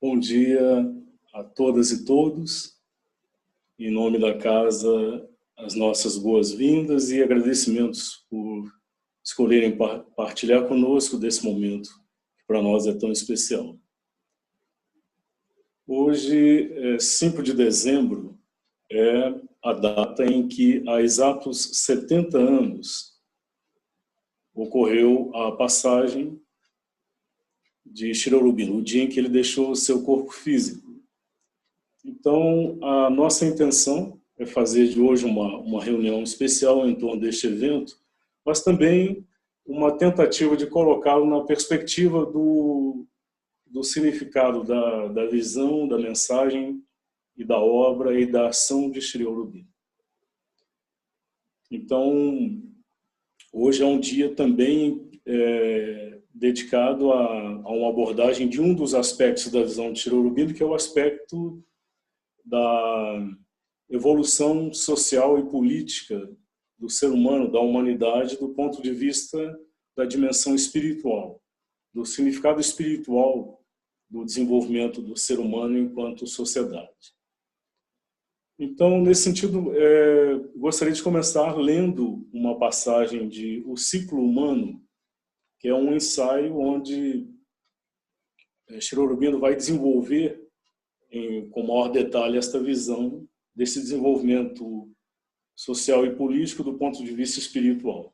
Bom dia a todas e todos. Em nome da casa, as nossas boas-vindas e agradecimentos por escolherem partilhar conosco desse momento que para nós é tão especial. Hoje, 5 de dezembro, é a data em que, há exatos 70 anos, ocorreu a passagem de Shri Aurobindo, o dia em que ele deixou o seu corpo físico. Então, a nossa intenção é fazer de hoje uma reunião especial em torno deste evento, mas também uma tentativa de colocá-lo na perspectiva do significado da visão, da mensagem e da obra e da ação de Shri Aurobindo. Então, hoje é um dia também dedicado a uma abordagem de um dos aspectos da visão de Shri Aurobindo, que é o aspecto da evolução social e política do ser humano, da humanidade, do ponto de vista da dimensão espiritual, do significado espiritual do desenvolvimento do ser humano enquanto sociedade. Então, nesse sentido, gostaria de começar lendo uma passagem de O Ciclo Humano, que é um ensaio onde Shri Aurobindo vai desenvolver com maior detalhe esta visão desse desenvolvimento social e político do ponto de vista espiritual.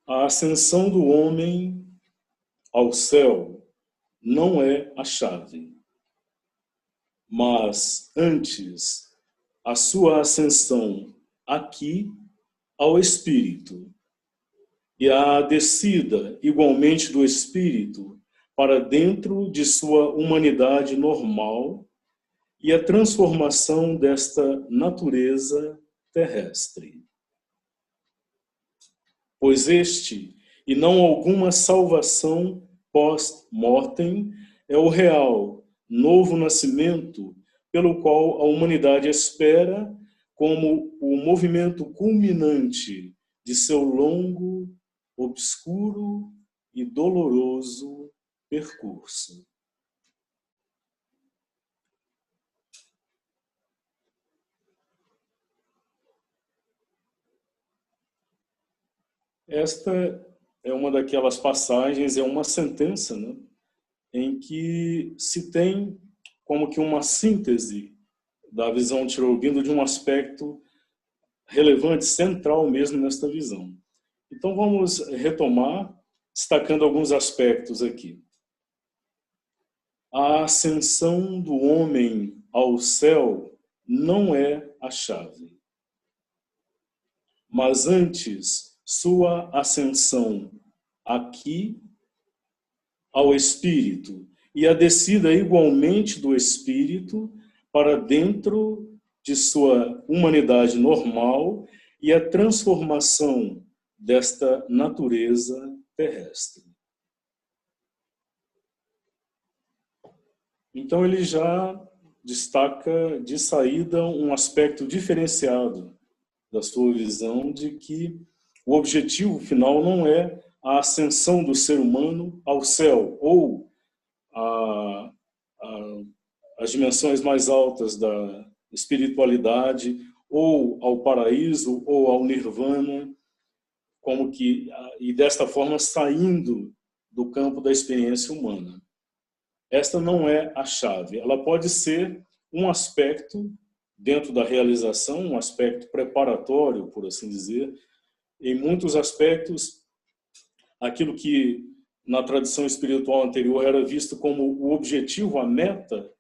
A ascensão do homem ao céu não é a chave, mas antes a sua ascensão aqui ao espírito e a descida igualmente do espírito para dentro de sua humanidade normal e a transformação desta natureza terrestre. Pois este, e não alguma salvação pós-mortem, é o real, novo nascimento pelo qual a humanidade espera como o movimento culminante de seu longo, obscuro e doloroso percurso. Esta é uma daquelas passagens, é uma sentença, né, em que se tem como que uma síntese da visão de Shri Aurobindo de um aspecto relevante, central mesmo nesta visão. Então vamos retomar, destacando alguns aspectos aqui. A ascensão do homem ao céu não é a chave, mas antes sua ascensão aqui ao espírito e a descida igualmente do espírito para dentro de sua humanidade normal e a transformação desta natureza terrestre. Então ele já destaca de saída um aspecto diferenciado da sua visão de que o objetivo final não é a ascensão do ser humano ao céu ou as dimensões mais altas da espiritualidade ou ao paraíso ou ao nirvana, como que e desta forma saindo do campo da experiência humana. Esta não é a chave. Ela pode ser um aspecto dentro da realização, um aspecto preparatório, por assim dizer. Em muitos aspectos, aquilo que na tradição espiritual anterior era visto como o objetivo, a meta,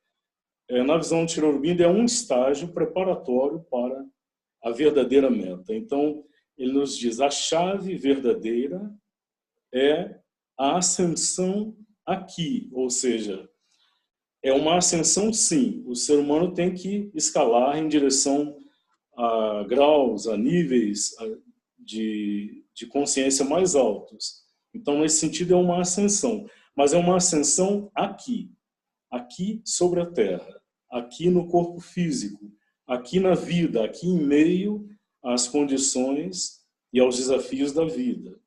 na visão de Shri Aurobindo é um estágio preparatório para a verdadeira meta. Então, ele nos diz, a chave verdadeira é a ascensão aqui, ou seja, é uma ascensão sim, o ser humano tem que escalar em direção a graus, a níveis de consciência mais altos. Então, nesse sentido, é uma ascensão, mas é uma ascensão aqui sobre a Terra, aqui no corpo físico, aqui na vida, aqui em meio às condições e aos desafios da vida.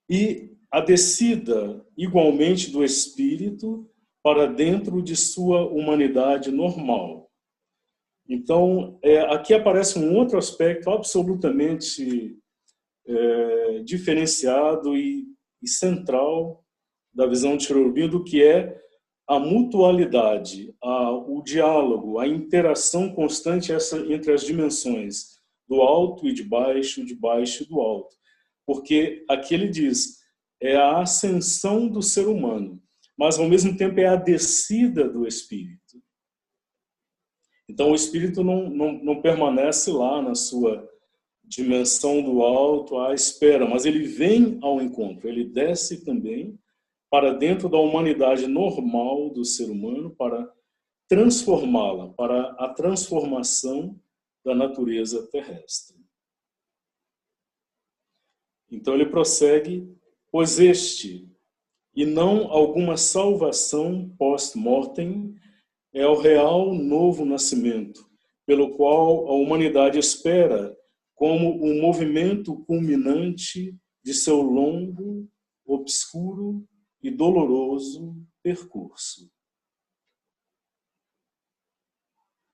E a descida igualmente do espírito para dentro de sua humanidade normal. Então, aqui aparece um outro aspecto absolutamente diferenciado e central da visão de Sri Aurobindo, que é a mutualidade, o diálogo, a interação constante entre as dimensões do alto e de baixo e do alto. Porque aqui ele diz, é a ascensão do ser humano, mas ao mesmo tempo é a descida do espírito. Então o espírito não permanece lá na sua dimensão do alto à espera, mas ele vem ao encontro, ele desce também para dentro da humanidade normal do ser humano, para transformá-la, para a transformação da natureza terrestre. Então ele prossegue, pois este, e não alguma salvação post-mortem, é o real novo nascimento, pelo qual a humanidade espera como um movimento culminante de seu longo, obscuro e doloroso percurso.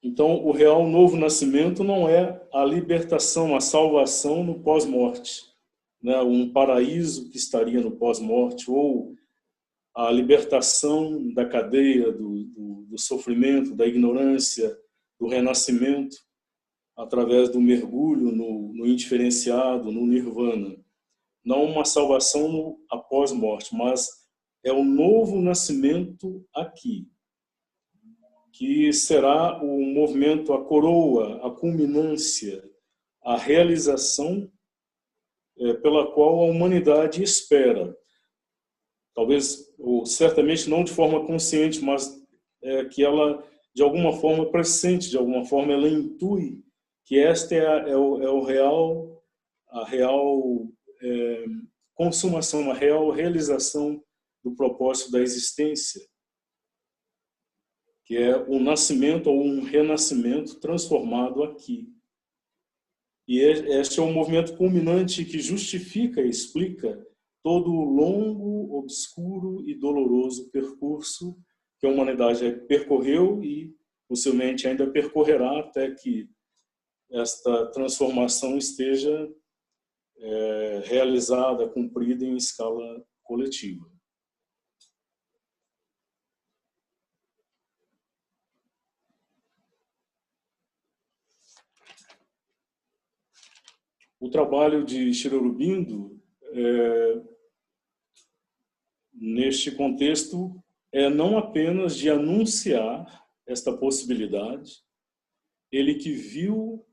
Então, o real novo nascimento não é a libertação, a salvação no pós-morte, né? Um paraíso que estaria no pós-morte, ou a libertação da cadeia do sofrimento, da ignorância, do renascimento, através do mergulho no indiferenciado, no nirvana. Não uma salvação após morte, mas é o novo nascimento aqui, que será o movimento, a coroa, a culminância, a realização pela qual a humanidade espera. Talvez, ou certamente não de forma consciente, mas que ela, de alguma forma, pressente, de alguma forma, ela intui que esta a real consumação, a real realização do propósito da existência, que é um nascimento ou um renascimento transformado aqui. E este é um movimento culminante que justifica e explica todo o longo, obscuro e doloroso percurso que a humanidade percorreu e possivelmente ainda percorrerá até que esta transformação esteja realizada, cumprida em escala coletiva. O trabalho de Sri Aurobindo, neste contexto, é não apenas de anunciar esta possibilidade, ele que viu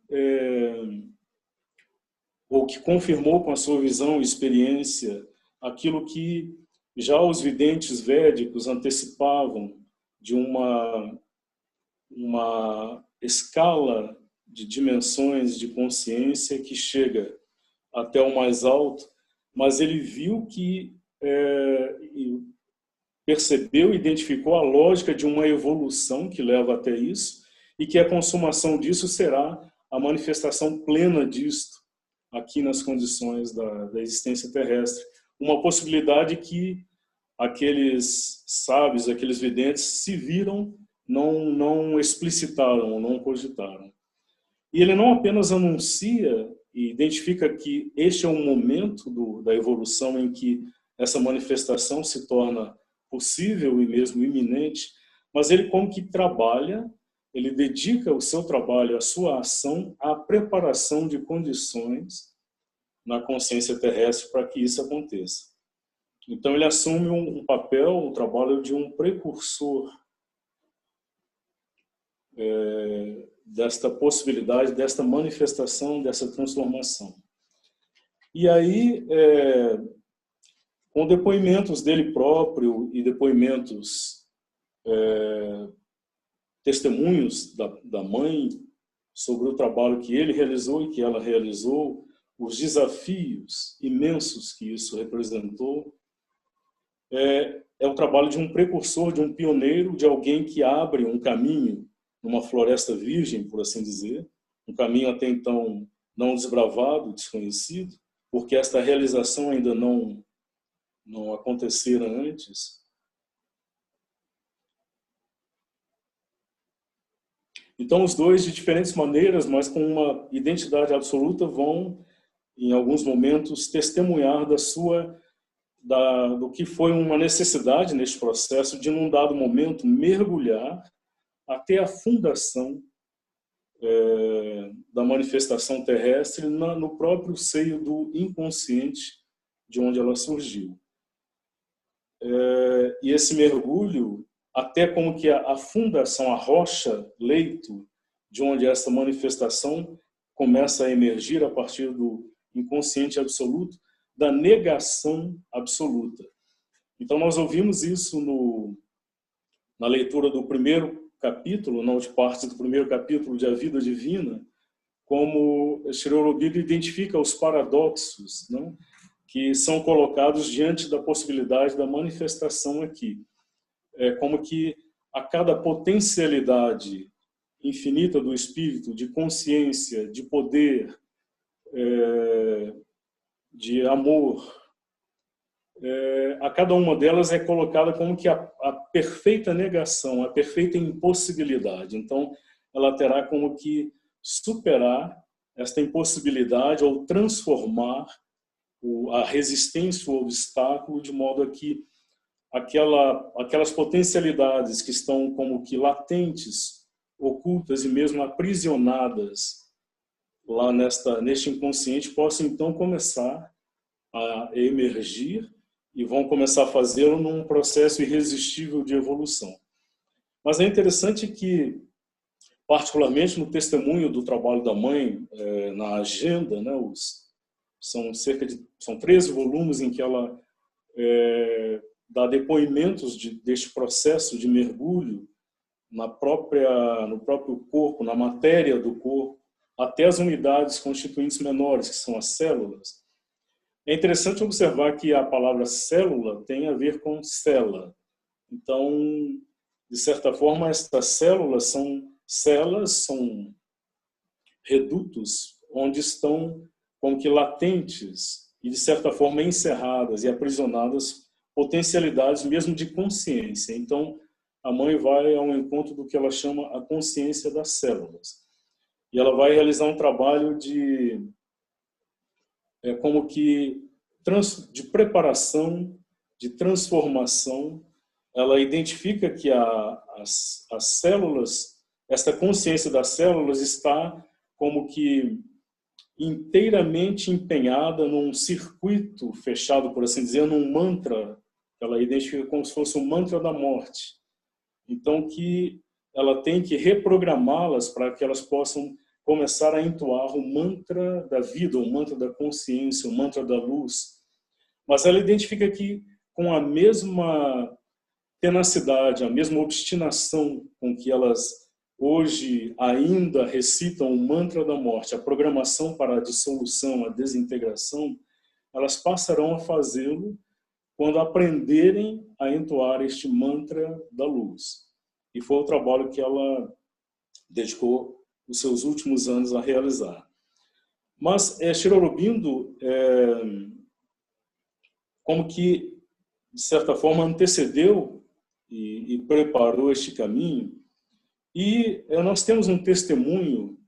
ou que confirmou com a sua visão e experiência aquilo que já os videntes védicos antecipavam de uma escala de dimensões de consciência que chega até o mais alto, mas ele viu que percebeu e identificou a lógica de uma evolução que leva até isso e que a consumação disso será a manifestação plena disto aqui nas condições da existência terrestre. Uma possibilidade que aqueles sábios, aqueles videntes se viram, não explicitaram, não cogitaram. E ele não apenas anuncia e identifica que este é um momento da evolução em que essa manifestação se torna possível e mesmo iminente, mas ele como que trabalha, ele dedica o seu trabalho, a sua ação à preparação de condições na consciência terrestre para que isso aconteça. Então ele assume um papel, um trabalho de um precursor desta possibilidade, desta manifestação, dessa transformação. E aí, com depoimentos dele próprio e depoimentos, testemunhos da mãe sobre o trabalho que ele realizou e que ela realizou, os desafios imensos que isso representou, é o trabalho de um precursor, de um pioneiro, de alguém que abre um caminho numa floresta virgem, por assim dizer, um caminho até então não desbravado, desconhecido, porque esta realização ainda não não acontecera antes. Então, os dois, de diferentes maneiras, mas com uma identidade absoluta, vão, em alguns momentos, testemunhar do que foi uma necessidade neste processo de, num dado momento, mergulhar até a fundação da manifestação terrestre no próprio seio do inconsciente de onde ela surgiu. E esse mergulho, até como que a fundação, a rocha, leito, de onde essa manifestação começa a emergir a partir do inconsciente absoluto, da negação absoluta. Então, nós ouvimos isso na leitura do primeiro capítulo, na última parte do primeiro capítulo de A Vida Divina, como Sri Aurobindo identifica os paradoxos, não? Que são colocados diante da possibilidade da manifestação aqui. Como que a cada potencialidade infinita do espírito, de consciência, de poder, de amor, a cada uma delas é colocada como que a perfeita negação, a perfeita impossibilidade. Então, ela terá como que superar esta impossibilidade ou transformar a resistência, o obstáculo, de modo a que aquelas potencialidades que estão como que latentes, ocultas e mesmo aprisionadas lá neste inconsciente possam então começar a emergir e vão começar a fazê-lo num processo irresistível de evolução. Mas é interessante que, particularmente no testemunho do trabalho da mãe, na agenda, né, são 13 volumes em que ela dá depoimentos deste processo de mergulho no próprio corpo, na matéria do corpo, até as unidades constituintes menores, que são as células. É interessante observar que a palavra célula tem a ver com cela. Então, de certa forma, estas células são redutos onde estão como que latentes e, de certa forma, encerradas e aprisionadas potencialidades mesmo de consciência. Então, a mãe vai ao encontro do que ela chama a consciência das células. E ela vai realizar um trabalho de preparação, de transformação. Ela identifica que as células, esta consciência das células está como que inteiramente empenhada num circuito fechado, por assim dizer, num mantra. Ela identifica como se fosse um mantra da morte. Então, que ela tem que reprogramá-las para que elas possam começar a entoar o mantra da vida, o mantra da consciência, o mantra da luz. Mas ela identifica que, com a mesma tenacidade, a mesma obstinação com que elas hoje ainda recitam o mantra da morte, a programação para a dissolução, a desintegração, elas passarão a fazê-lo quando aprenderem a entoar este mantra da luz. E foi o trabalho que ela dedicou os seus últimos anos a realizar. Mas Sri Aurobindo, como que, de certa forma, antecedeu e preparou este caminho. E nós temos um testemunho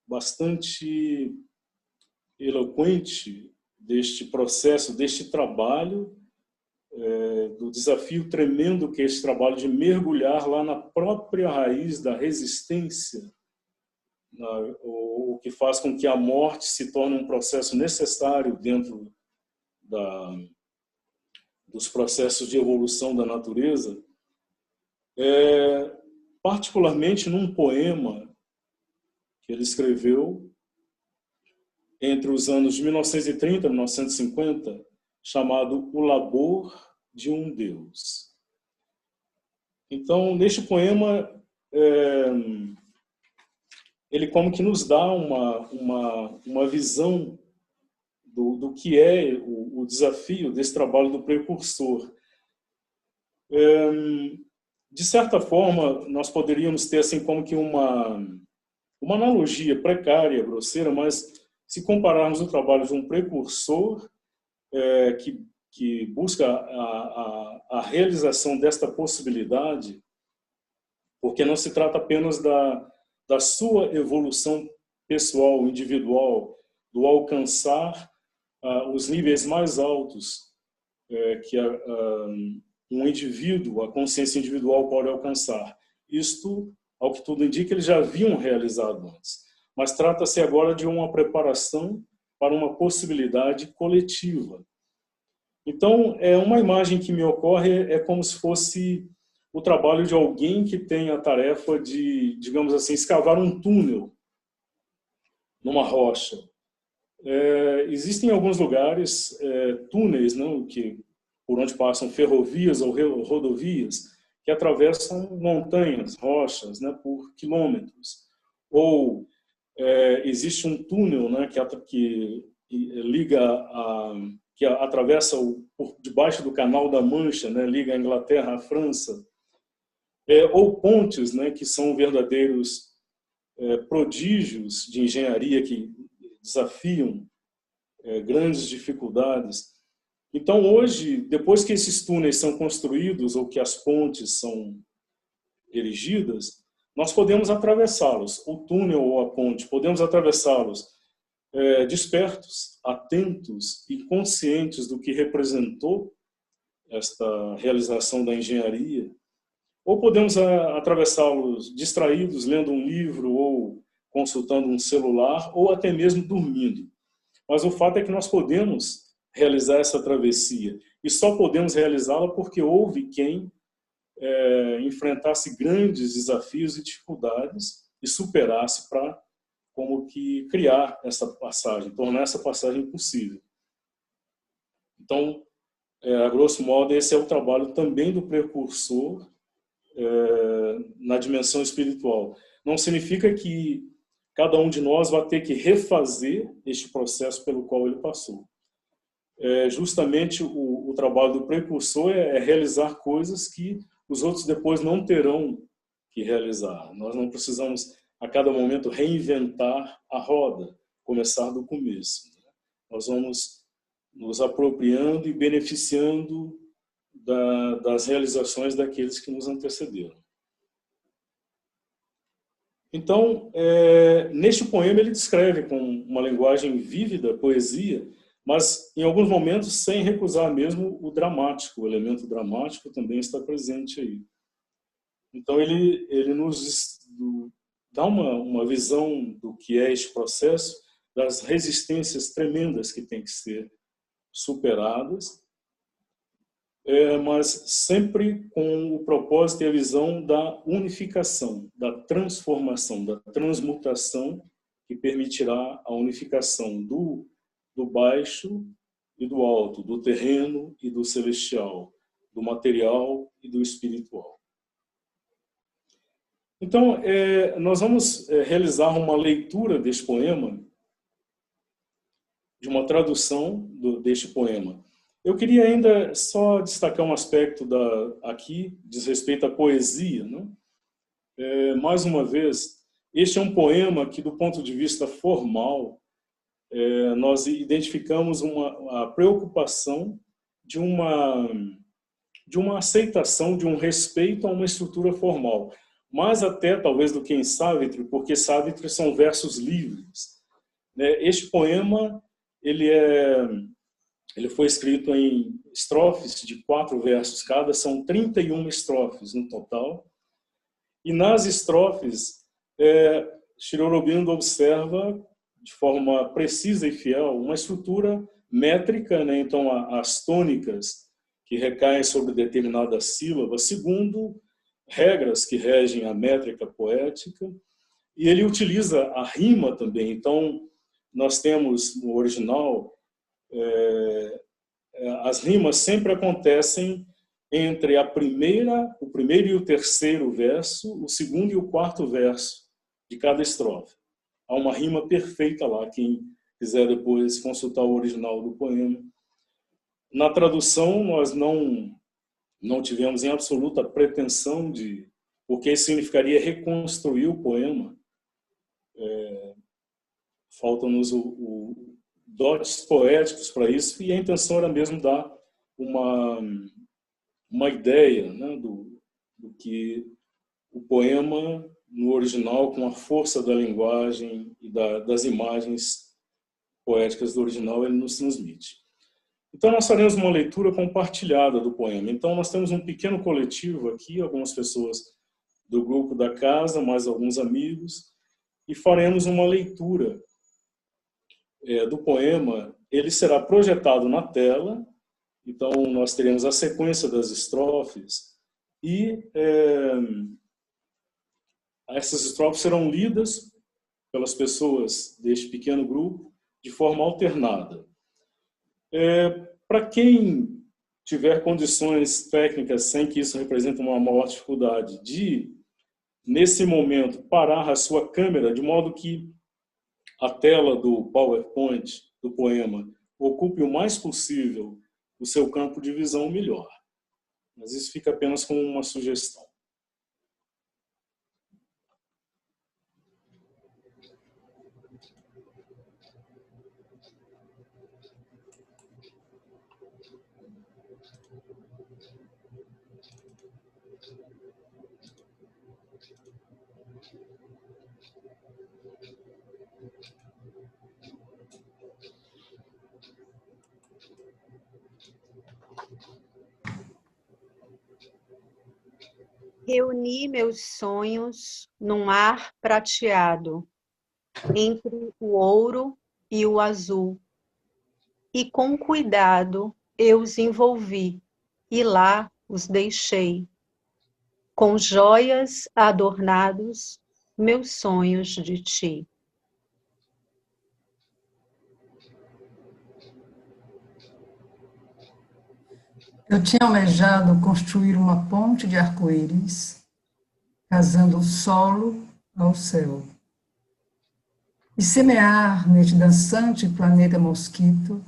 bastante eloquente deste processo, deste trabalho, do desafio tremendo que é esse trabalho de mergulhar lá na própria raiz da resistência, o que faz com que a morte se torne um processo necessário dentro dos processos de evolução da natureza, particularmente num poema que ele escreveu entre os anos de 1930 e 1950, chamado O Labor de um Deus. Então, neste poema, ele como que nos dá uma visão do que é o desafio desse trabalho do precursor. De certa forma, nós poderíamos ter assim como que uma analogia precária, grosseira, mas se compararmos o trabalho de um precursor que que busca a realização desta possibilidade, porque não se trata apenas da sua evolução pessoal, individual, do alcançar os níveis mais altos que um indivíduo, a consciência individual pode alcançar. Isto, ao que tudo indica, eles já haviam realizado antes. Mas trata-se agora de uma preparação para uma possibilidade coletiva. Então, uma imagem que me ocorre é como se fosse o trabalho de alguém que tem a tarefa de, digamos assim, escavar um túnel numa rocha. Existem em alguns lugares túneis, não, por onde passam ferrovias ou rodovias, que atravessam montanhas, rochas, né, por quilômetros. Ou existe um túnel, né, que liga que atravessa por debaixo do Canal da Mancha, né, liga a Inglaterra à França. Ou pontes, né, que são verdadeiros prodígios de engenharia que desafiam grandes dificuldades. Então, hoje, depois que esses túneis são construídos ou que as pontes são erigidas, nós podemos atravessá-los, o túnel ou a ponte, podemos atravessá-los despertos, atentos e conscientes do que representou esta realização da engenharia, ou podemos atravessá-los distraídos, lendo um livro ou consultando um celular, ou até mesmo dormindo. Mas o fato é que nós podemos realizar essa travessia, e só podemos realizá-la porque houve quem enfrentasse grandes desafios e dificuldades e superasse para como que criar essa passagem, tornar essa passagem possível. Então, a grosso modo, esse é o trabalho também do precursor na dimensão espiritual. Não significa que cada um de nós vai ter que refazer este processo pelo qual ele passou. Justamente o trabalho do precursor é realizar coisas que os outros depois não terão que realizar. Nós não precisamos, a cada momento, reinventar a roda, começar do começo. Nós vamos nos apropriando e beneficiando das realizações daqueles que nos antecederam. Então, neste poema ele descreve com uma linguagem vívida, poesia, mas em alguns momentos sem recusar mesmo o dramático, o elemento dramático também está presente aí. Então ele nos dá uma visão do que é este processo, das resistências tremendas que têm que ser superadas, mas sempre com o propósito e a visão da unificação, da transformação, da transmutação, que permitirá a unificação do baixo e do alto, do terreno e do celestial, do material e do espiritual. Então, nós vamos realizar uma leitura deste poema, de uma tradução deste poema. Eu queria ainda só destacar um aspecto aqui, diz respeito à poesia, né? Mais uma vez, este é um poema que, do ponto de vista formal, nós identificamos a preocupação de uma aceitação, de um respeito a uma estrutura formal. Mais até, talvez, do que em Savitri, porque Savitri são versos livres. Este poema, ele foi escrito em estrofes de 4 versos cada, são 31 estrofes no total. E nas estrofes, Sri Aurobindo observa, de forma precisa e fiel, uma estrutura métrica, né? Então, as tônicas que recaem sobre determinada sílaba, segundo regras que regem a métrica poética, e ele utiliza a rima também. Então, nós temos no original, as rimas sempre acontecem entre o primeiro e o terceiro verso, o segundo e o quarto verso de cada estrofe. Há uma rima perfeita lá, quem quiser depois consultar o original do poema. Na tradução, nós não tivemos em absoluta pretensão porque isso significaria reconstruir o poema. Faltam-nos dotes poéticos para isso, e a intenção era mesmo dar uma ideia, né, do que o poema, no original, com a força da linguagem e das imagens poéticas do original, ele nos transmite. Então, nós faremos uma leitura compartilhada do poema. Então, nós temos um pequeno coletivo aqui, algumas pessoas do grupo da casa, mais alguns amigos, e faremos uma leitura do poema. Ele será projetado na tela, então nós teremos a sequência das estrofes, e essas estrofes serão lidas pelas pessoas deste pequeno grupo de forma alternada. Para quem tiver condições técnicas, sem que isso represente uma maior dificuldade, de, nesse momento, parar a sua câmera, de modo que a tela do PowerPoint, do poema, ocupe o mais possível o seu campo de visão, melhor. Mas isso fica apenas como uma sugestão. Reuni meus sonhos num mar prateado, entre o ouro e o azul, e com cuidado eu os envolvi, e lá os deixei, com joias adornados, meus sonhos de ti. Eu tinha almejado construir uma ponte de arco-íris, casando o solo ao céu, e semear neste dançante planeta mosquito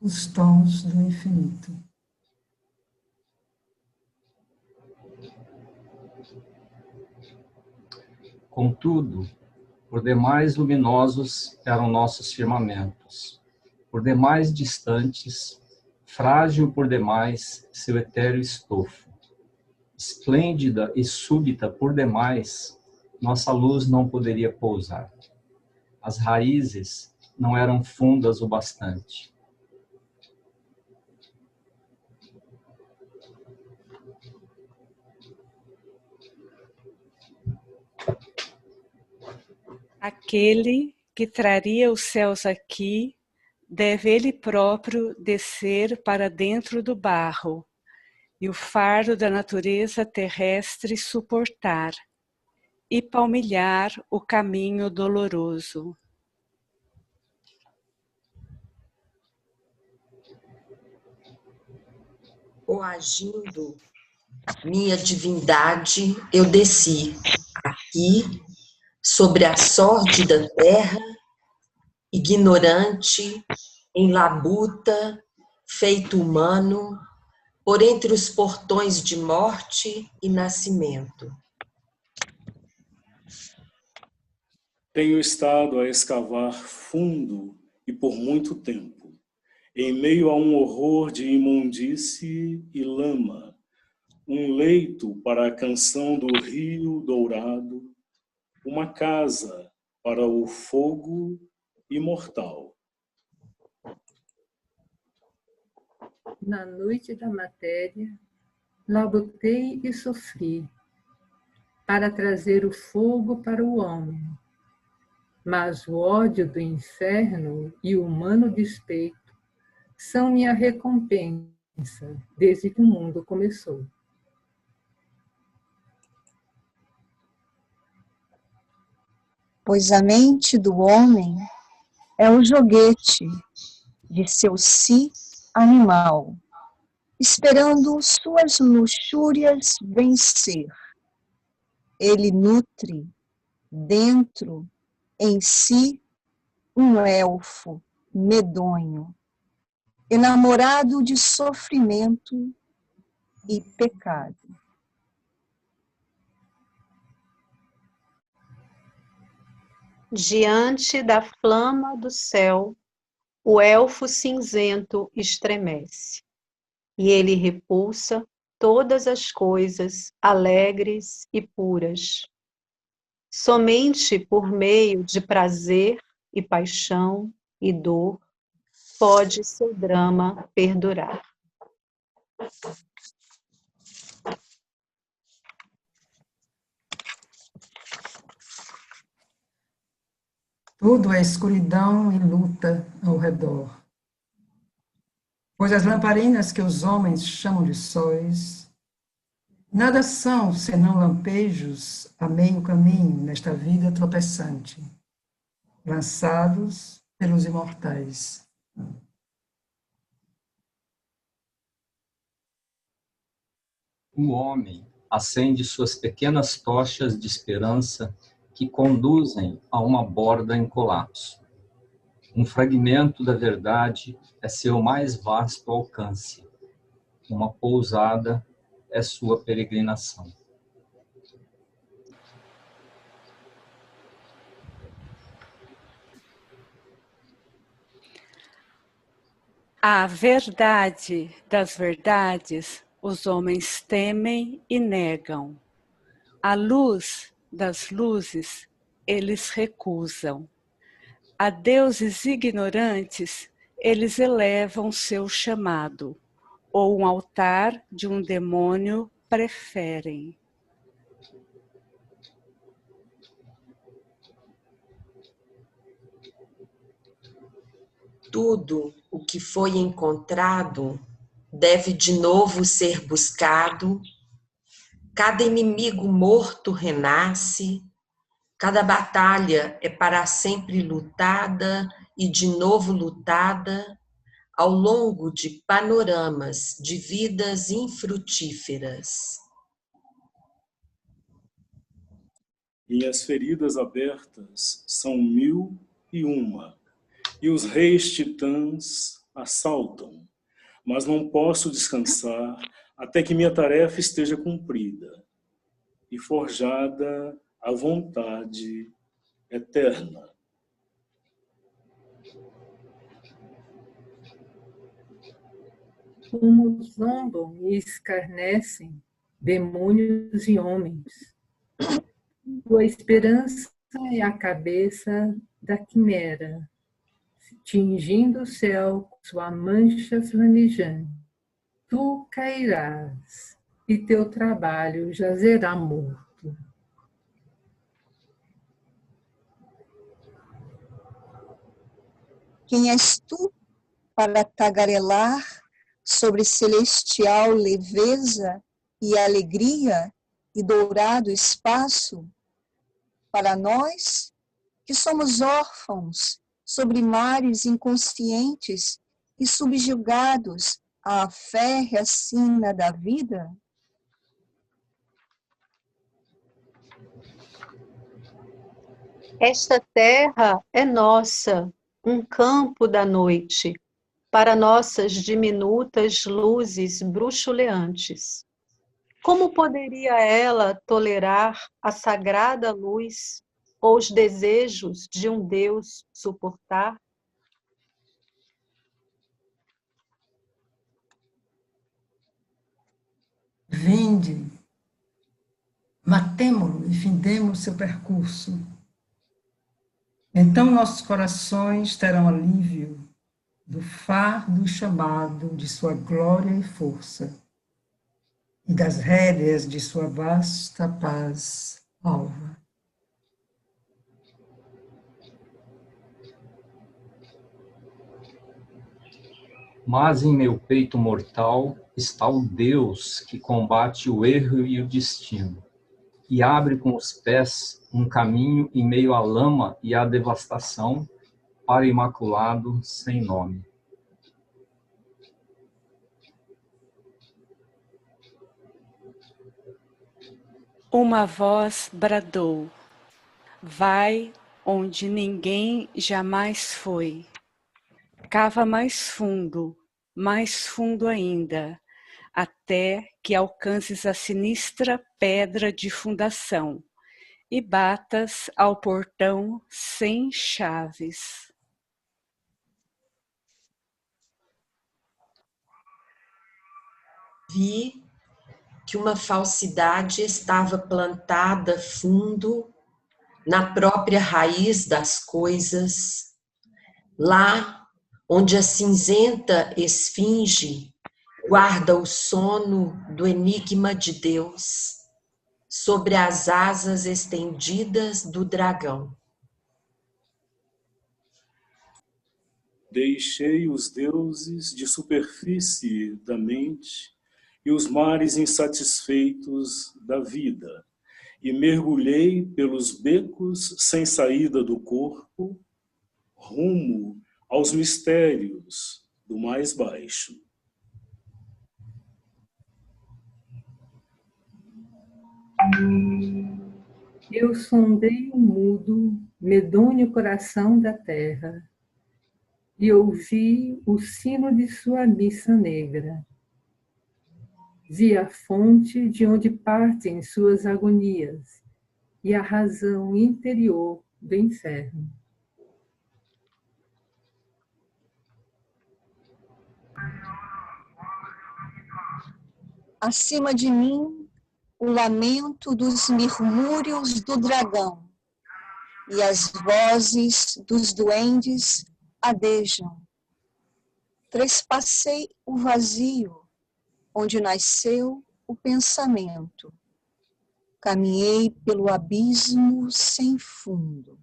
os tons do infinito. Contudo, por demais luminosos eram nossos firmamentos, por demais distantes, frágil por demais seu etéreo estofo. Esplêndida e súbita por demais, nossa luz não poderia pousar. As raízes não eram fundas o bastante. Aquele que traria os céus aqui, deve ele próprio descer para dentro do barro, e o fardo da natureza terrestre suportar, e palmilhar o caminho doloroso. Coagindo minha divindade, eu desci aqui, sobre a sórdida terra, ignorante, em labuta, feito humano, por entre os portões de morte e nascimento. Tenho estado a escavar fundo e por muito tempo, em meio a um horror de imundície e lama, um leito para a canção do rio dourado, uma casa para o fogo imortal. Na noite da matéria, labutei e sofri, para trazer o fogo para o homem. Mas o ódio do inferno e o humano despeito são minha recompensa desde que o mundo começou. Pois a mente do homem é o joguete de seu si animal, esperando suas luxúrias vencer. Ele nutre dentro, em si, um elfo medonho, enamorado de sofrimento e pecado. Diante da flama do céu, o elfo cinzento estremece. e ele repulsa todas as coisas alegres e puras. Somente por meio de prazer e paixão e dor pode seu drama perdurar. Tudo é escuridão e luta ao redor. Pois as lamparinas que os homens chamam de sóis, nada são senão lampejos a meio caminho nesta vida tropeçante, lançados pelos imortais. O homem acende suas pequenas tochas de esperança que conduzem a uma borda em colapso. Um fragmento da verdade é seu mais vasto alcance. Uma pousada é sua peregrinação. A verdade das verdades os homens temem e negam. A luz das luzes eles recusam. A deuses ignorantes eles elevam seu chamado, ou um altar de um demônio preferem. Tudo o que foi encontrado deve de novo ser buscado. Cada inimigo morto renasce. Cada batalha é para sempre lutada e de novo lutada ao longo de panoramas de vidas infrutíferas. Minhas feridas abertas são 1001, e os reis titãs assaltam, mas não posso descansar até que minha tarefa esteja cumprida e forjada a vontade eterna. Como zombam e escarnecem demônios e homens. Tua esperança é a cabeça da quimera, tingindo o céu com sua mancha flamejante. Tu cairás, e teu trabalho jazerá morto. Quem és tu para tagarelar sobre celestial leveza e alegria e dourado espaço? Para nós, que somos órfãos sobre mares inconscientes e subjugados à férrea sina da vida? Esta terra é nossa, um campo da noite, para nossas diminutas luzes bruxuleantes. Como poderia ela tolerar a sagrada luz ou os desejos de um Deus suportar? Vinde, matemo-lo e findemos seu percurso. Então nossos corações terão alívio do fardo chamado de sua glória e força, e das rédeas de sua vasta paz alva. Mas em meu peito mortal está o Deus que combate o erro e o destino, e abre com os pés um caminho em meio à lama e à devastação para imaculado sem nome. Uma voz bradou: vai onde ninguém jamais foi. Cava mais fundo ainda, até que alcances a sinistra pedra de fundação e batas ao portão sem chaves. Vi que uma falsidade estava plantada fundo na própria raiz das coisas, lá onde a cinzenta esfinge guarda o sono do enigma de Deus, sobre as asas estendidas do dragão. Deixei os deuses de superfície da mente e os mares insatisfeitos da vida, e mergulhei pelos becos sem saída do corpo, rumo aos mistérios do mais baixo. Eu sondei o mudo, medonho coração da terra, e ouvi o sino de sua missa negra. Vi a fonte de onde partem suas agonias e a razão interior do inferno. Acima de mim, o lamento dos murmúrios do dragão e as vozes dos duendes adejam. Trespassei o vazio onde nasceu o pensamento. Caminhei pelo abismo sem fundo.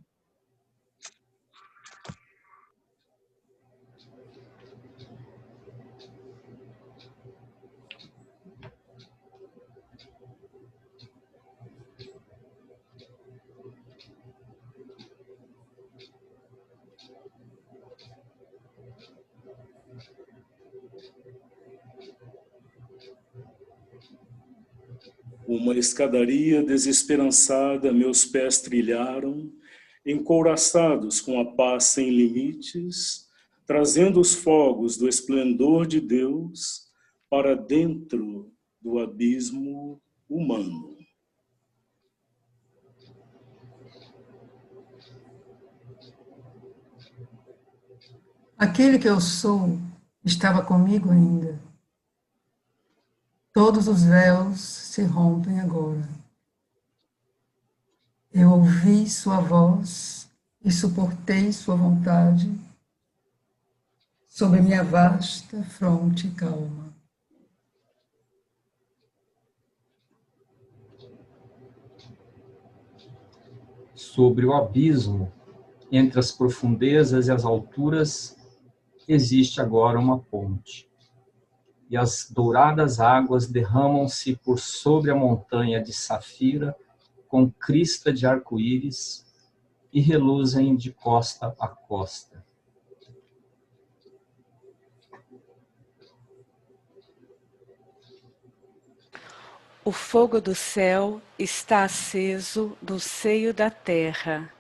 Uma escadaria desesperançada meus pés trilharam, encouraçados com a paz sem limites, trazendo os fogos do esplendor de Deus para dentro do abismo humano. Aquele que eu sou estava comigo ainda. Todos os véus se rompem agora. Eu ouvi sua voz e suportei sua vontade sobre minha vasta fronte calma. Sobre o abismo, entre as profundezas e as alturas, existe agora uma ponte. E as douradas águas derramam-se por sobre a montanha de safira, com crista de arco-íris, e reluzem de costa a costa. O fogo do céu está aceso no seio da terra,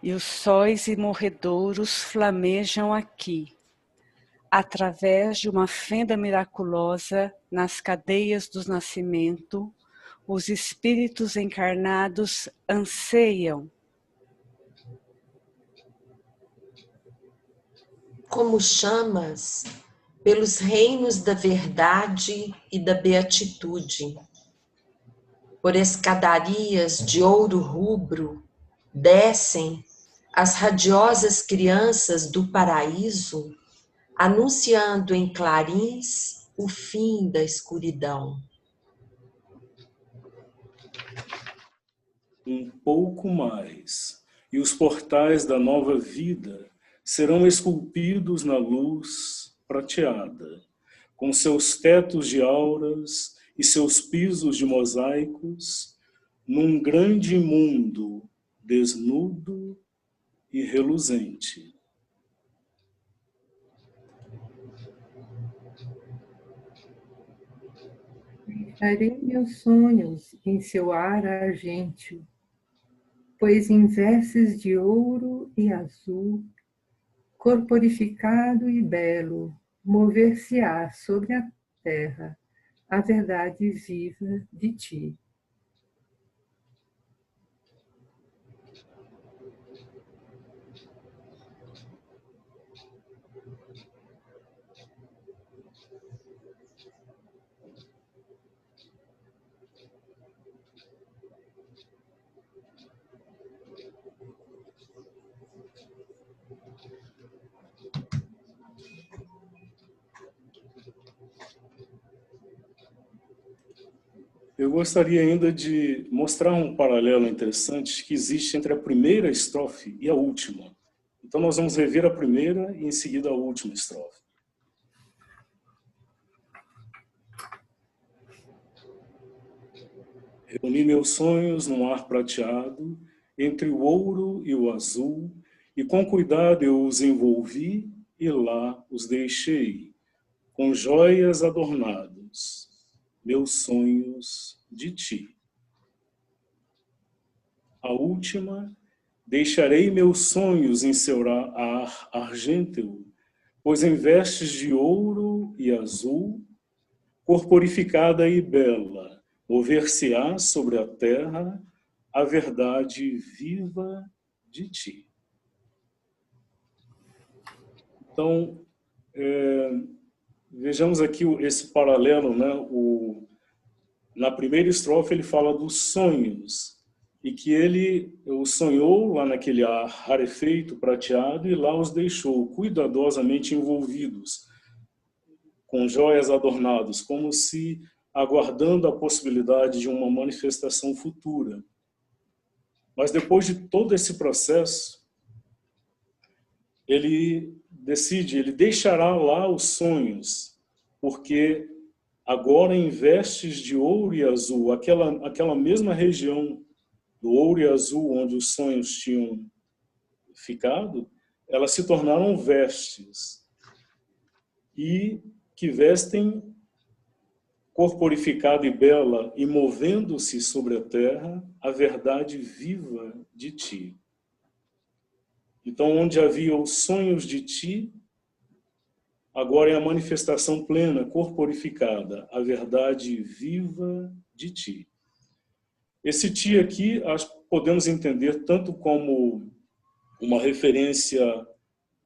e os sóis e morredouros flamejam aqui, através de uma fenda miraculosa nas cadeias do nascimento, os espíritos encarnados anseiam. Como chamas pelos reinos da verdade e da beatitude, por escadarias de ouro rubro, descem as radiosas crianças do paraíso, anunciando em clarins o fim da escuridão. Um pouco mais, e os portais da nova vida serão esculpidos na luz prateada, com seus tetos de auras e seus pisos de mosaicos, num grande mundo desnudo e reluzente. Deixarei meus sonhos em seu ar argênteo, pois em vestes de ouro e azul, corporificado e belo, mover-se-á sobre a terra a verdade viva de ti. Eu gostaria ainda de mostrar um paralelo interessante que existe entre a primeira estrofe e a última. Então nós vamos rever a primeira e em seguida a última estrofe. Reuni meus sonhos num ar prateado, entre o ouro e o azul, e com cuidado eu os envolvi e lá os deixei, com joias adornados, meus sonhos de ti. A última, deixarei meus sonhos em seu ar argênteo, pois em vestes de ouro e azul, corporificada e bela, mover-se-á sobre a terra a verdade viva de ti. Então, vejamos aqui esse paralelo, né? Na primeira estrofe ele fala dos sonhos, e que ele os sonhou lá naquele ar rarefeito, prateado, e lá os deixou cuidadosamente envolvidos, com joias adornados, como se aguardando a possibilidade de uma manifestação futura. Mas depois de todo esse processo, ele decide, ele deixará lá os sonhos, porque agora em vestes de ouro e azul, aquela mesma região do ouro e azul onde os sonhos tinham ficado, elas se tornaram vestes, e que vestem corporificada e bela e movendo-se sobre a terra a verdade viva de ti. Então, onde havia os sonhos de ti, agora é a manifestação plena, corporificada, a verdade viva de ti. Esse ti aqui, podemos entender tanto como uma referência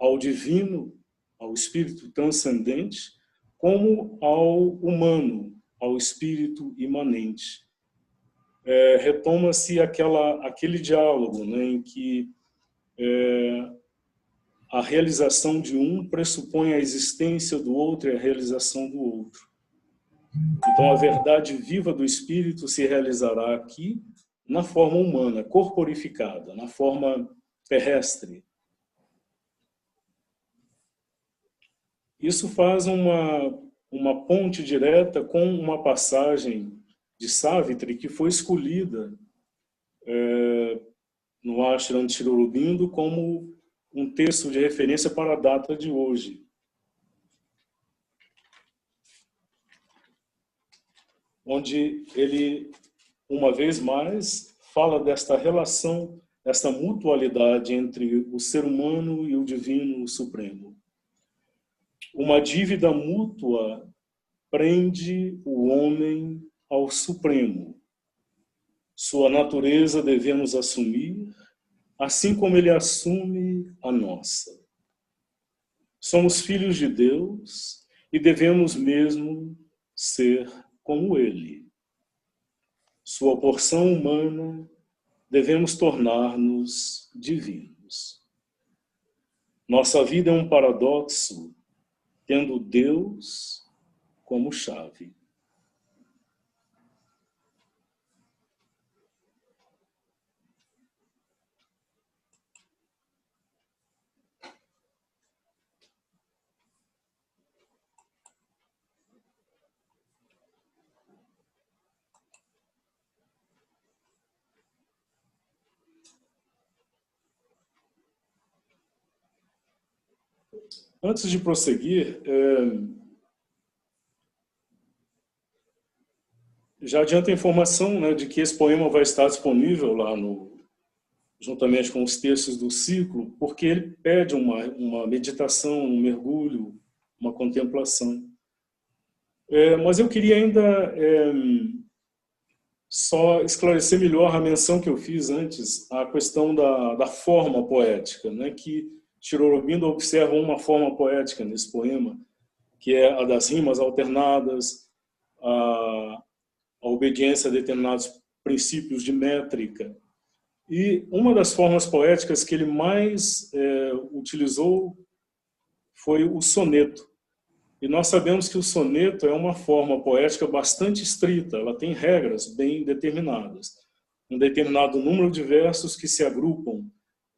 ao divino, ao espírito transcendente, como ao humano, ao espírito imanente. Retoma-se aquele diálogo, né, em que a realização de um pressupõe a existência do outro e a realização do outro. Então, a verdade viva do espírito se realizará aqui na forma humana, corporificada, na forma terrestre. Isso faz uma ponte direta com uma passagem de Savitri que foi escolhida no Ashram de Sri Aurobindo como um texto de referência para a data de hoje. Onde ele, uma vez mais, fala desta relação, desta mutualidade entre o ser humano e o divino supremo. Uma dívida mútua prende o homem ao Supremo. Sua natureza devemos assumir, assim como ele assume a nossa. Somos filhos de Deus e devemos mesmo ser como ele. Sua porção humana, devemos tornar-nos divinos. Nossa vida é um paradoxo, tendo Deus como chave. Antes de prosseguir, já adianta a informação, né, de que esse poema vai estar disponível lá juntamente com os textos do ciclo, porque ele pede uma meditação, um mergulho, uma contemplação. Mas eu queria ainda só esclarecer melhor a menção que eu fiz antes, a questão da forma poética, né, que Sri Aurobindo observa uma forma poética nesse poema, que é a das rimas alternadas, a obediência a determinados princípios de métrica. E uma das formas poéticas que ele mais utilizou foi o soneto. E nós sabemos que o soneto é uma forma poética bastante estrita, ela tem regras bem determinadas. Um determinado número de versos que se agrupam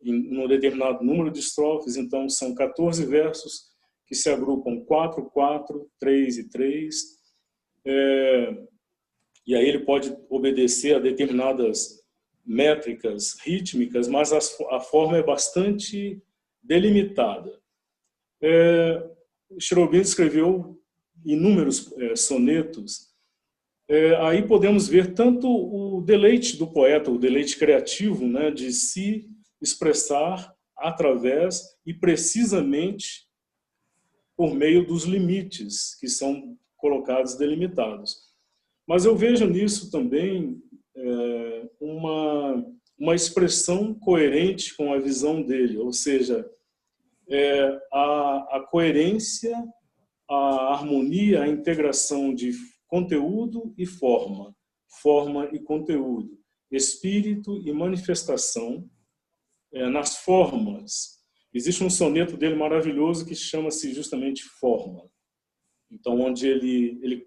em um determinado número de estrofes, então são 14 versos que se agrupam 4, 4, 3 e 3. E aí ele pode obedecer a determinadas métricas rítmicas, mas a forma é bastante delimitada. Cherubim escreveu inúmeros sonetos. Aí podemos ver tanto o deleite do poeta, o deleite criativo, né, de se expressar através e precisamente por meio dos limites que são colocados, delimitados. Mas eu vejo nisso também uma expressão coerente com a visão dele, ou seja, a coerência, a harmonia, a integração de conteúdo e forma, forma e conteúdo, espírito e manifestação nas formas. Existe um soneto dele maravilhoso que chama-se justamente Forma. Então, onde ele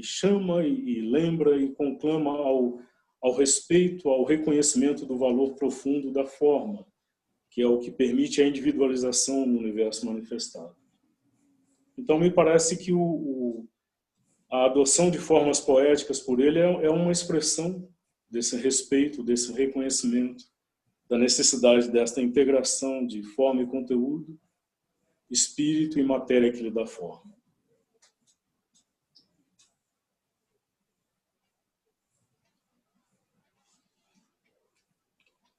chama e lembra e conclama ao respeito, ao reconhecimento do valor profundo da forma, que é o que permite a individualização no universo manifestado. Então, me parece que a adoção de formas poéticas por ele é uma expressão desse respeito, desse reconhecimento, da necessidade desta integração de forma e conteúdo, espírito e matéria que lhe dá forma.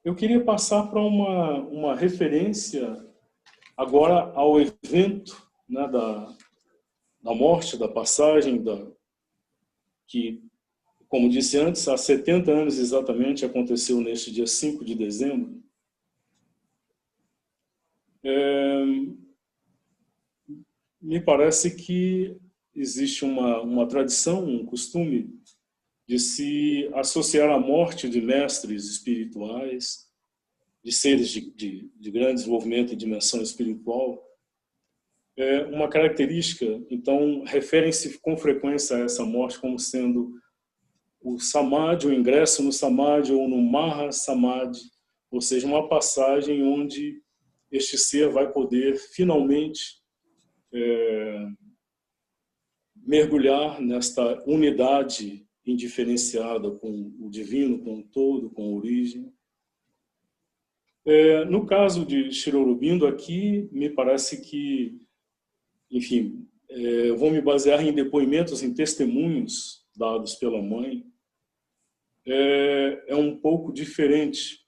Eu queria passar para uma referência agora ao evento, né, da morte, da passagem, que, como disse antes, há 70 anos exatamente, aconteceu neste dia 5 de dezembro. Me parece que existe uma tradição, um costume de se associar à morte de mestres espirituais, de seres de grande desenvolvimento e dimensão espiritual. Uma característica, então, referem-se com frequência a essa morte como sendo o samadhi, o ingresso no samadhi ou no maha samadhi, ou seja, uma passagem onde este ser vai poder finalmente mergulhar nesta unidade indiferenciada com o divino, com o todo, com a origem. No caso de Sri Aurobindo aqui, me parece que, enfim, eu vou me basear em depoimentos, em testemunhos dados pela mãe. É um pouco diferente.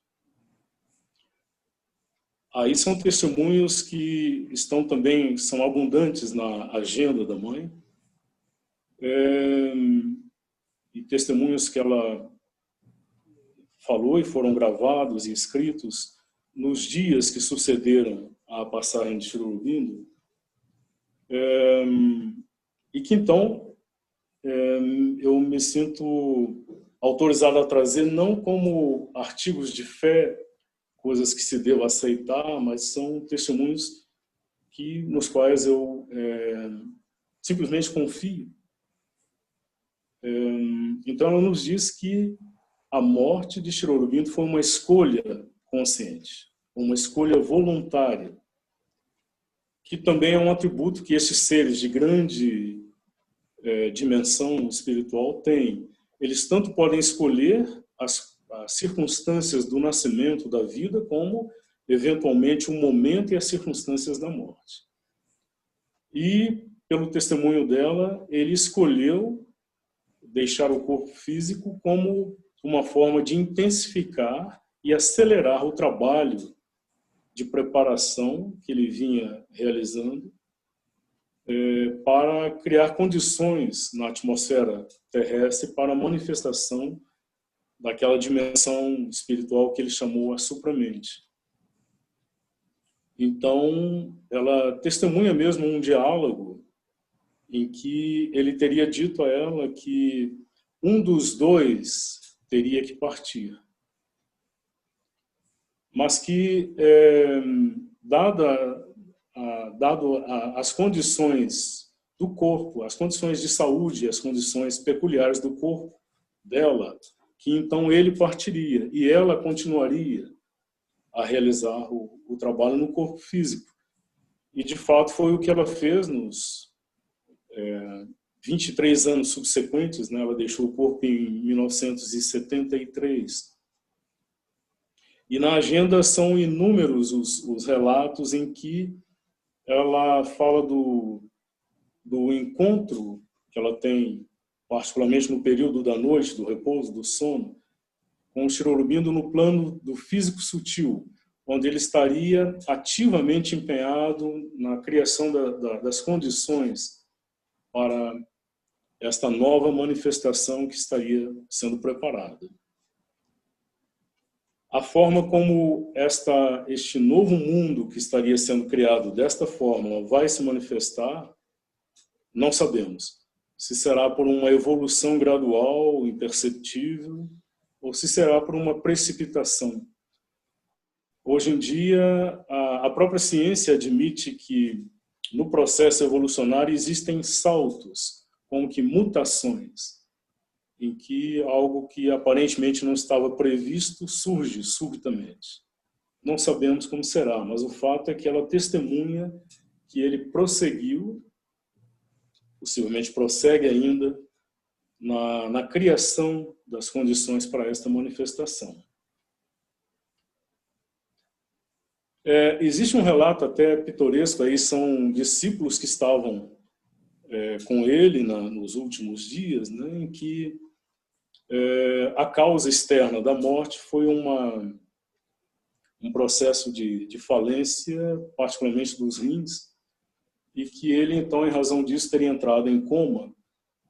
Aí são testemunhos que estão também, são abundantes na agenda da mãe. E testemunhos que ela falou e foram gravados e escritos nos dias que sucederam a passagem de Sri Aurobindo. E que então eu me sinto autorizado a trazer não como artigos de fé, coisas que se deva aceitar, mas são testemunhos nos quais eu simplesmente confio. Então ela nos diz que a morte de Sri Aurobindo foi uma escolha consciente, uma escolha voluntária, que também é um atributo que esses seres de grande dimensão espiritual têm. Eles tanto podem escolher as circunstâncias do nascimento da vida, como, eventualmente, o momento e as circunstâncias da morte. E, pelo testemunho dela, ele escolheu deixar o corpo físico como uma forma de intensificar e acelerar o trabalho de preparação que ele vinha realizando para criar condições na atmosfera terrestre para a manifestação daquela dimensão espiritual que ele chamou a supramente. Então, ela testemunha mesmo um diálogo em que ele teria dito a ela que um dos dois teria que partir. Mas que, dado as condições do corpo, as condições de saúde, as condições peculiares do corpo dela, que então ele partiria e ela continuaria a realizar o trabalho no corpo físico. E, de fato, foi o que ela fez nos 23 anos subsequentes, né? Ela deixou o corpo em 1973. E na agenda são inúmeros os relatos em que ela fala do encontro que ela tem, particularmente no período da noite, do repouso, do sono, com o Sri Aurobindo no plano do físico sutil, onde ele estaria ativamente empenhado na criação das condições para esta nova manifestação que estaria sendo preparada. A forma como este novo mundo que estaria sendo criado desta forma vai se manifestar, não sabemos. Se será por uma evolução gradual, imperceptível, ou se será por uma precipitação. Hoje em dia, a própria ciência admite que no processo evolucionário existem saltos, como que mutações, em que algo que aparentemente não estava previsto surge subitamente. Não sabemos como será, mas o fato é que ela testemunha que ele prosseguiu, possivelmente prossegue ainda, na criação das condições para esta manifestação. Existe um relato até pitoresco, aí são discípulos que estavam com ele nos últimos dias, né, em que a causa externa da morte foi um processo de falência, particularmente dos rins, e que ele, então, em razão disso, teria entrado em coma,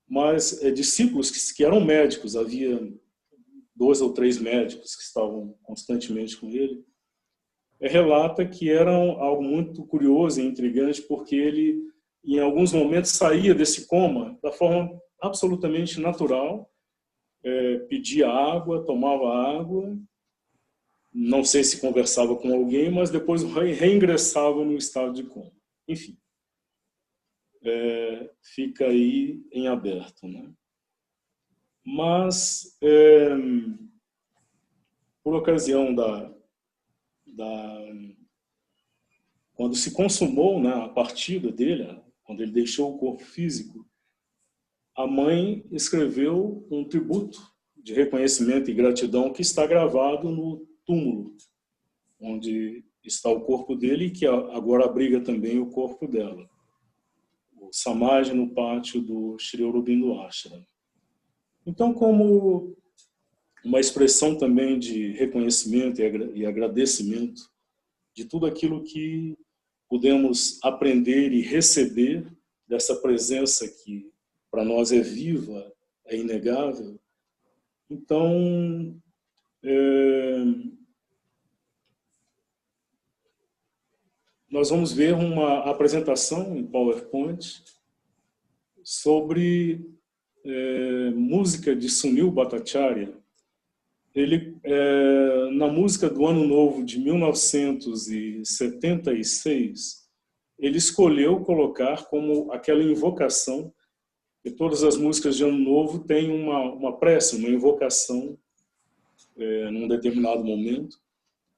mas discípulos que eram médicos, havia 2 ou 3 médicos que estavam constantemente com ele, relata que era algo muito curioso e intrigante, porque ele, em alguns momentos, saía desse coma da forma absolutamente natural, pedia água, tomava água, não sei se conversava com alguém, mas depois reingressava no estado de coma. Enfim, fica aí em aberto, né? Mas, por ocasião quando se consumou, né, a partida dele, quando ele deixou o corpo físico, a mãe escreveu um tributo de reconhecimento e gratidão que está gravado no túmulo, onde está o corpo dele e que agora abriga também o corpo dela. O Samadhi no pátio do Sri Aurobindo Ashram. Então, como uma expressão também de reconhecimento e agradecimento de tudo aquilo que pudemos aprender e receber dessa presença que para nós é viva, é inegável. Então, nós vamos ver uma apresentação em PowerPoint sobre música de Sunil Bhattacharya. Ele, na música do Ano Novo de 1976, ele escolheu colocar como aquela invocação, que todas as músicas de Ano Novo têm uma prece, uma invocação num determinado momento.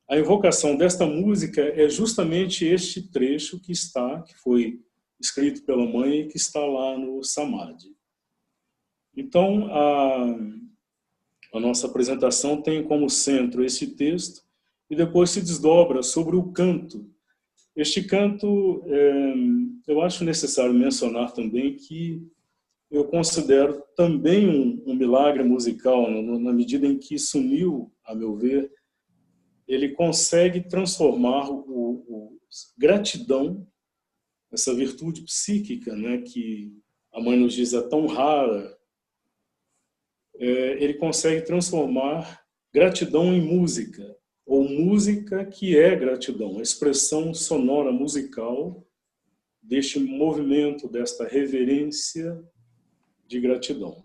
A invocação desta música é justamente este trecho que foi escrito pela mãe e que está lá no Samadhi. Então, a nossa apresentação tem como centro esse texto e depois se desdobra sobre o canto. Este canto, eu acho necessário mencionar também que eu considero também um milagre musical, na medida em que Sunil, a meu ver, ele consegue transformar o gratidão, essa virtude psíquica, né, que a mãe nos diz é tão rara, ele consegue transformar gratidão em música, ou música que é gratidão, a expressão sonora musical deste movimento, desta reverência de gratidão.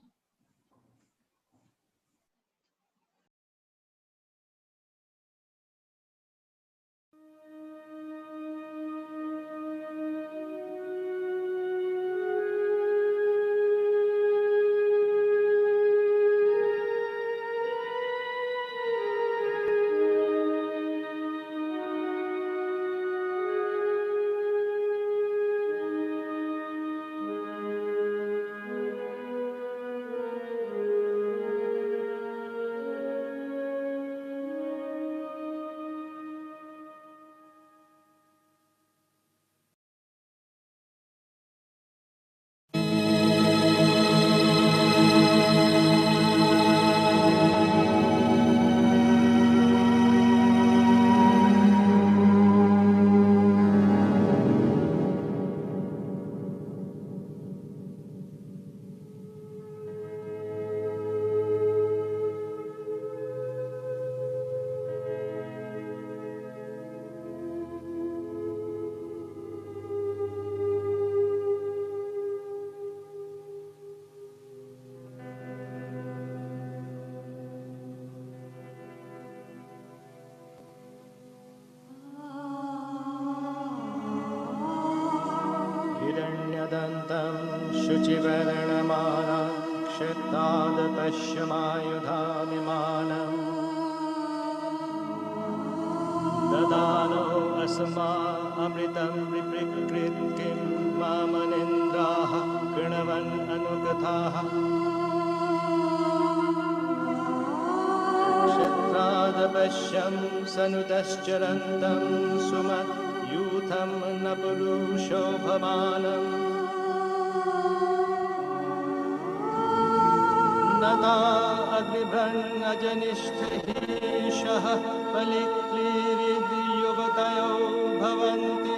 हिरण्यदन्तं शुचिवर्णमाला क्षिप्तादपश्यमायुधामिमानम् ददानो अस्मा अमृतं विपृकृत् किं मामनिन्द्राः कृणवन् अनुगताः क्षिप्तादपश्यं सनुतश्चरन्तं सुमद्यूथं न पुरुषोभमानम् नता अग्निभ्रन्नजनिष्ठहीशः फलिक्लीरिद्युवतयो भवन्ति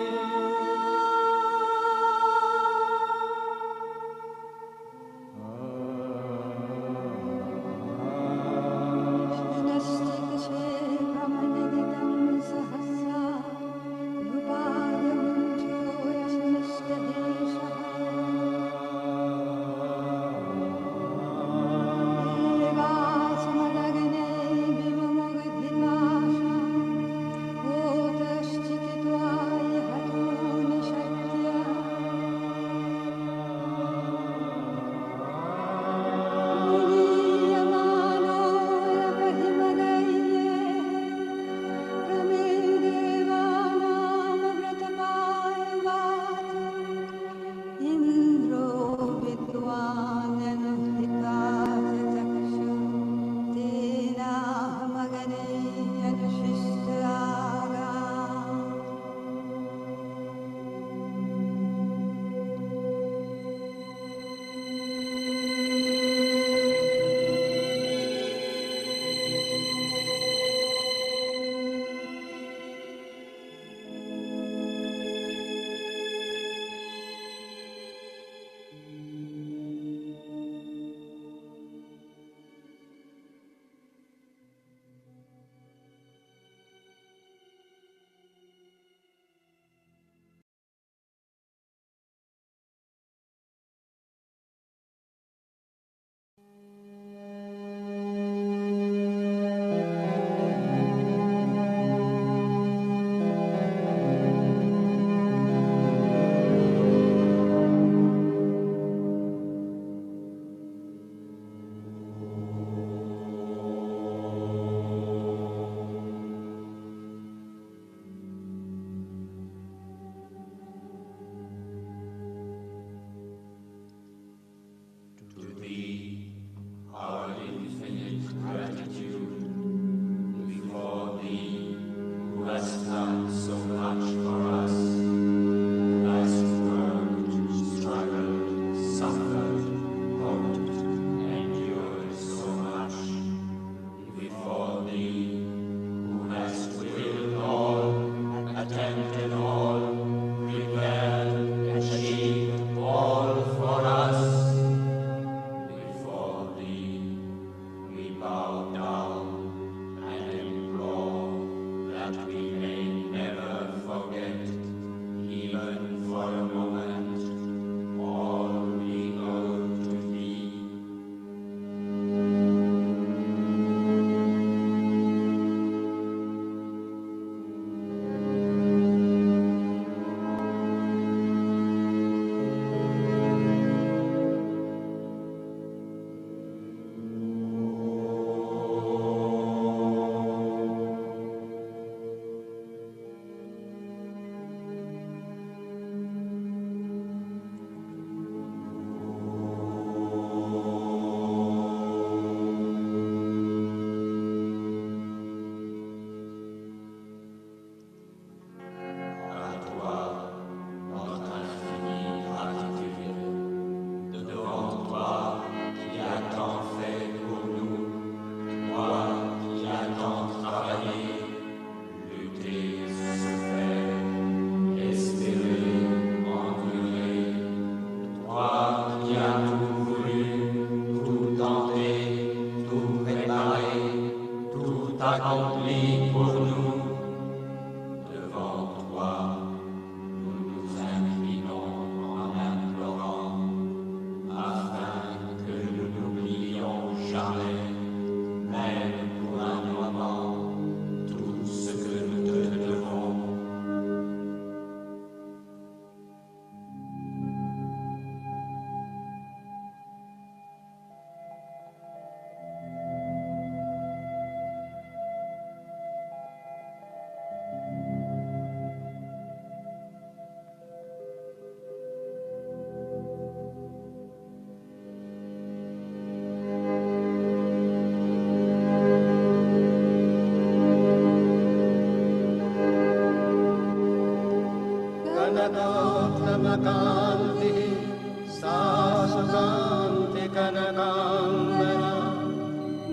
सासुकान्ति कनकाम्बरा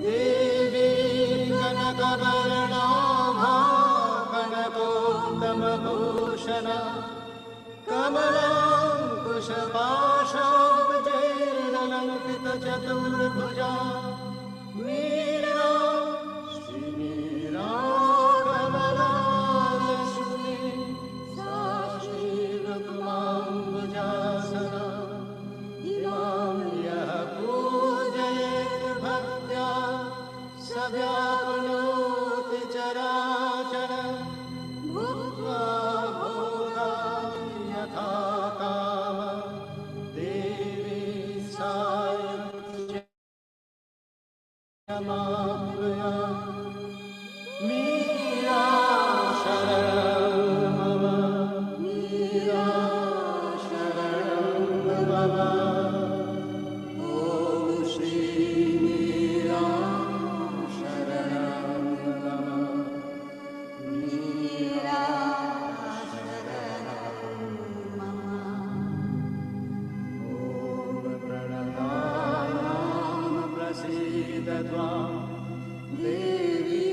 देवी कनकवर्णाभा कनकोत्तमभूषणा कमलाङ्कुशपाशाब्जैर्लङ्कृतचतुर्भुजा मीरा श्रीमीरा कमला लक्ष्मी सा श्रीरुक्माम्बुजासना इमां यः पूजयेत् भक्त्या स व्याप्नोति चराचरम् भूत्वा भोगान् यथा कामः देवी सायज्ञमाप्नुयात् मीरा शरणं मम मीरा शरणं मम ॐ श्री मीरा शरणं मम मीरा प्रसीद त्वां देवी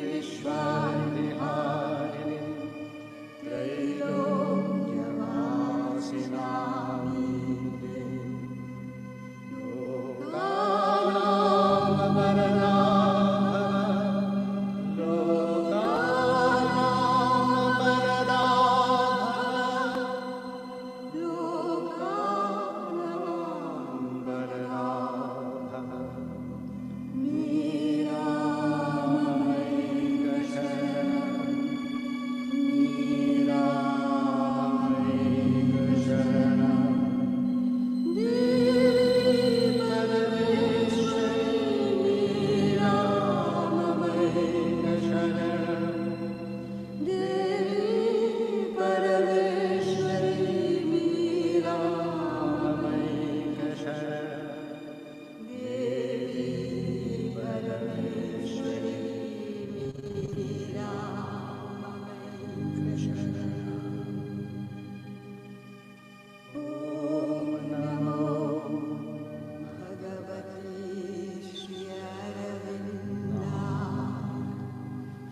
विश्वविहारिणी त्रैलोक्यवासिनामीते लोकानां वरदा भव लोकानां वरदा भव लोकानां वरदा भव मीरा ममैक शरणं मीरा ममैक शरणं देवी परमेश्वरी मीरा ममैक शरणं देवी परमेश्वरी मीरा ममैक शरणं देवी परमेश्वरी मीरा ममैक शरणं ॐ नमो भगवते श्री अरविन्दाय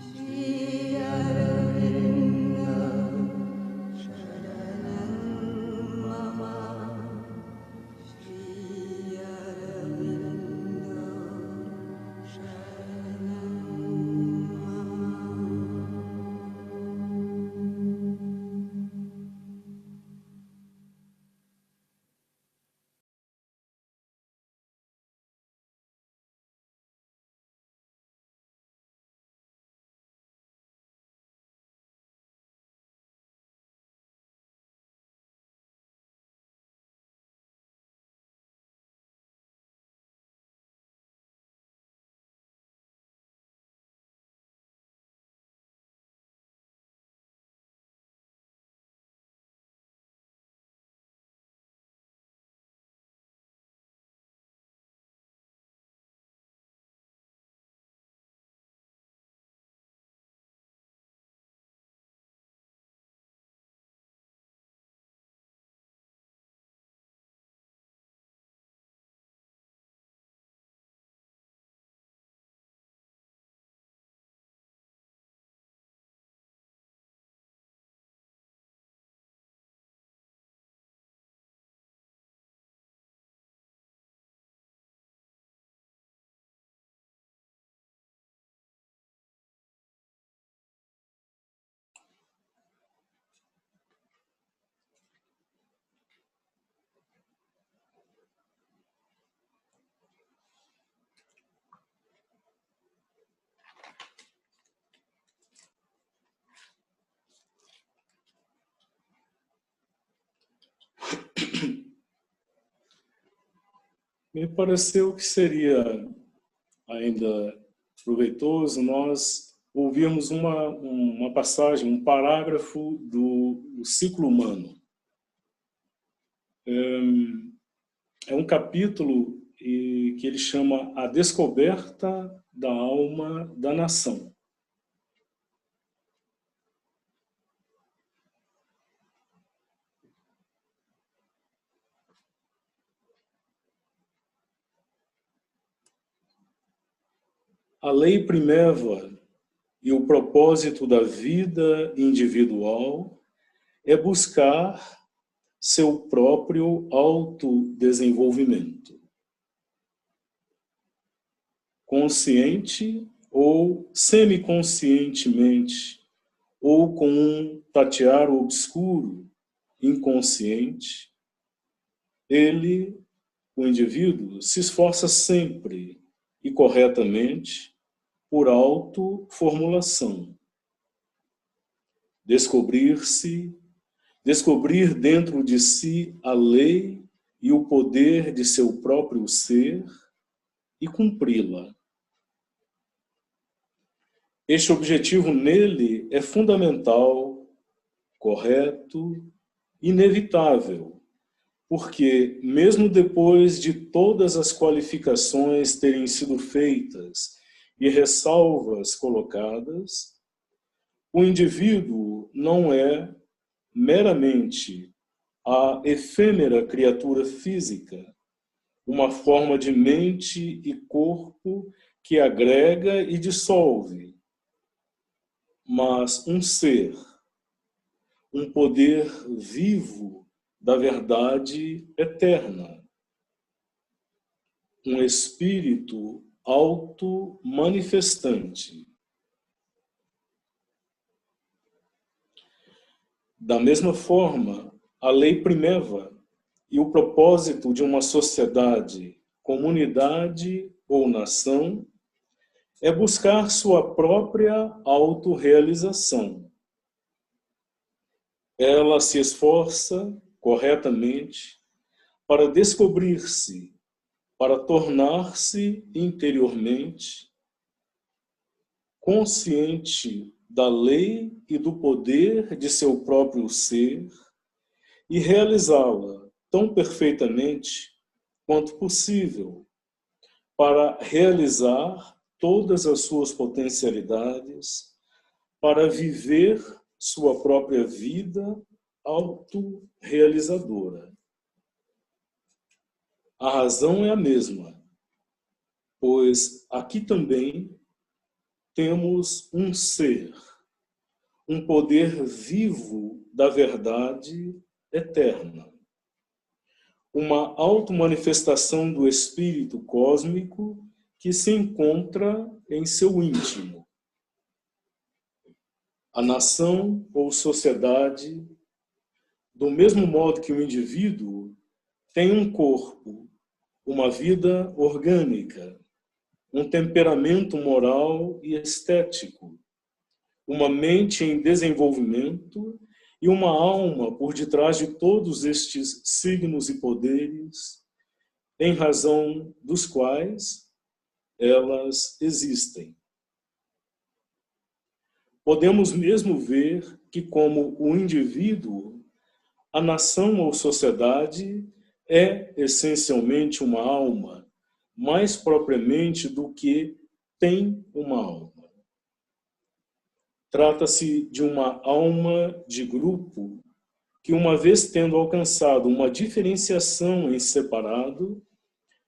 श्री अरविन्द शरणं मम श्री अरविन्द शरणं मम Me pareceu que seria ainda proveitoso nós ouvirmos uma passagem, um parágrafo do ciclo humano. É um capítulo que ele chama A Descoberta da Alma da Nação. a lei primeva e o propósito da vida individual é buscar seu próprio autodesenvolvimento. Consciente ou semiconscientemente, ou com um tatear obscuro, inconsciente, ele, o indivíduo, se esforça sempre e corretamente por autoformulação. Descobrir dentro de si a lei e o poder de seu próprio ser e cumpri-la. Este objetivo nele é fundamental, correto, inevitável, porque mesmo depois de todas as qualificações terem sido feitas e ressalvas colocadas, o indivíduo não é meramente a efêmera criatura física, uma forma de mente e corpo que agrega e dissolve, mas um ser, um poder vivo da verdade eterna, um espírito auto-manifestante. Da mesma forma, a lei primeva e o propósito de uma sociedade, comunidade ou nação é buscar sua própria autorrealização. Ela se esforça corretamente para descobrir-se, para tornar-se interiormente consciente da lei e do poder de seu próprio ser e realizá-la tão perfeitamente quanto possível para realizar todas as suas potencialidades, para viver sua própria vida autorrealizadora. A razão é a mesma, pois aqui também temos um ser, um poder vivo da verdade eterna, uma automanifestação do espírito cósmico que se encontra em seu íntimo. A nação ou sociedade, do mesmo modo que o indivíduo, tem um corpo, uma vida orgânica, um temperamento moral e estético, uma mente em desenvolvimento e uma alma por detrás de todos estes signos e poderes, em razão dos quais elas existem. Podemos mesmo ver que, como o indivíduo, a nação ou sociedade é essencialmente uma alma, mais propriamente do que tem uma alma. Trata-se de uma alma de grupo que, uma vez tendo alcançado uma diferenciação em separado,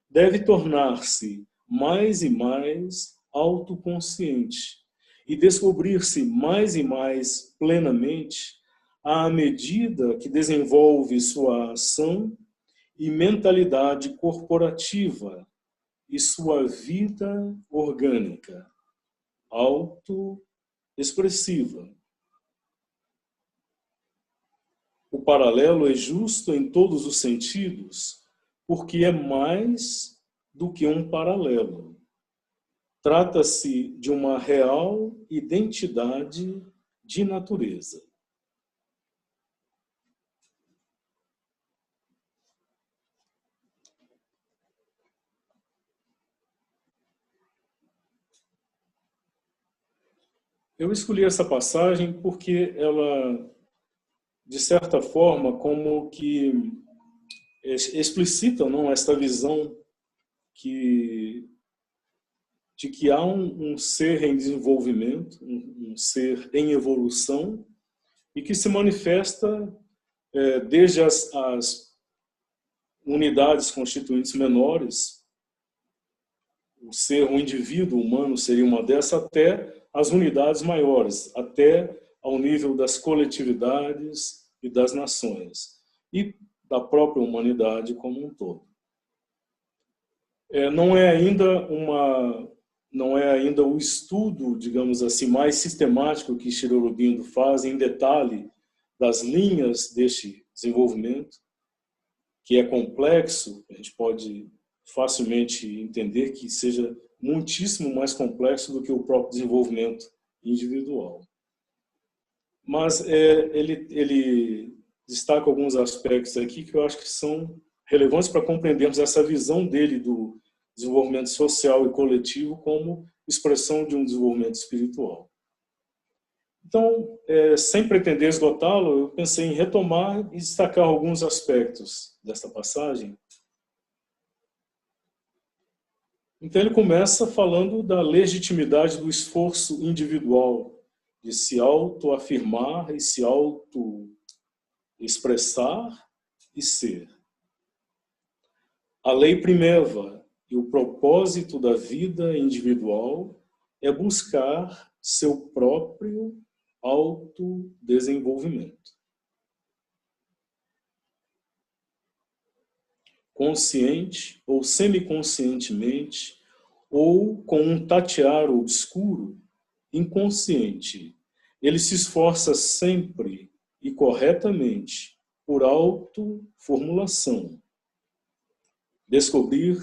deve tornar-se mais e mais autoconsciente e descobrir-se mais e mais plenamente à medida que desenvolve sua ação e mentalidade corporativa e sua vida orgânica, autoexpressiva. O paralelo é justo em todos os sentidos, porque é mais do que um paralelo. Trata-se de uma real identidade de natureza. Eu escolhi essa passagem porque ela, de certa forma, como que explicita, não, esta visão de que há um ser em desenvolvimento, um ser em evolução, e que se manifesta desde as unidades constituintes menores, o ser, o indivíduo humano seria uma dessas, até as unidades maiores, até ao nível das coletividades e das nações, e da própria humanidade como um todo. Não é ainda o estudo, digamos assim, mais sistemático que Sri Aurobindo faz em detalhe das linhas deste desenvolvimento, que é complexo. A gente pode facilmente entender que seja muitíssimo mais complexo do que o próprio desenvolvimento individual. Mas ele destaca alguns aspectos aqui que eu acho que são relevantes para compreendermos essa visão dele do desenvolvimento social e coletivo como expressão de um desenvolvimento espiritual. Então, sem pretender esgotá-lo, eu pensei em retomar e destacar alguns aspectos desta passagem. Então, ele começa falando da legitimidade do esforço individual, de se autoafirmar e se autoexpressar e ser. A lei primeva e o propósito da vida individual é buscar seu próprio autodesenvolvimento. Consciente ou semiconscientemente, ou com um tatear obscuro, inconsciente, ele se esforça sempre e corretamente por autoformulação. Descobrir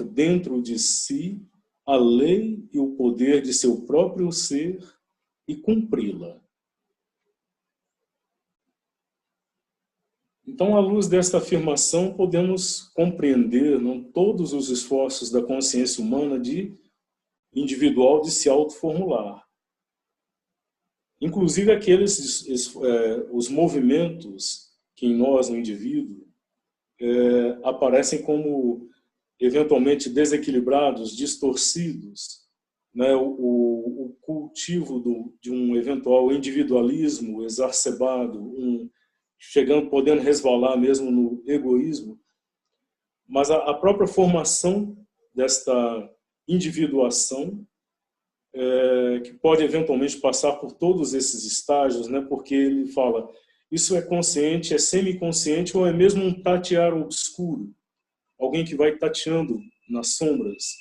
dentro de si a lei e o poder de seu próprio ser e cumpri-la. Então, à luz desta afirmação, podemos compreender todos os esforços da consciência humana individual de se autoformular. Inclusive os movimentos que em nós, no indivíduo, aparecem como eventualmente desequilibrados, distorcidos, né? O cultivo de um eventual individualismo exacerbado, podendo resvalar mesmo no egoísmo, mas a própria formação desta individuação, que pode eventualmente passar por todos esses estágios, né? Porque ele fala, isso é consciente, é semiconsciente ou é mesmo um tatear obscuro, alguém que vai tateando nas sombras.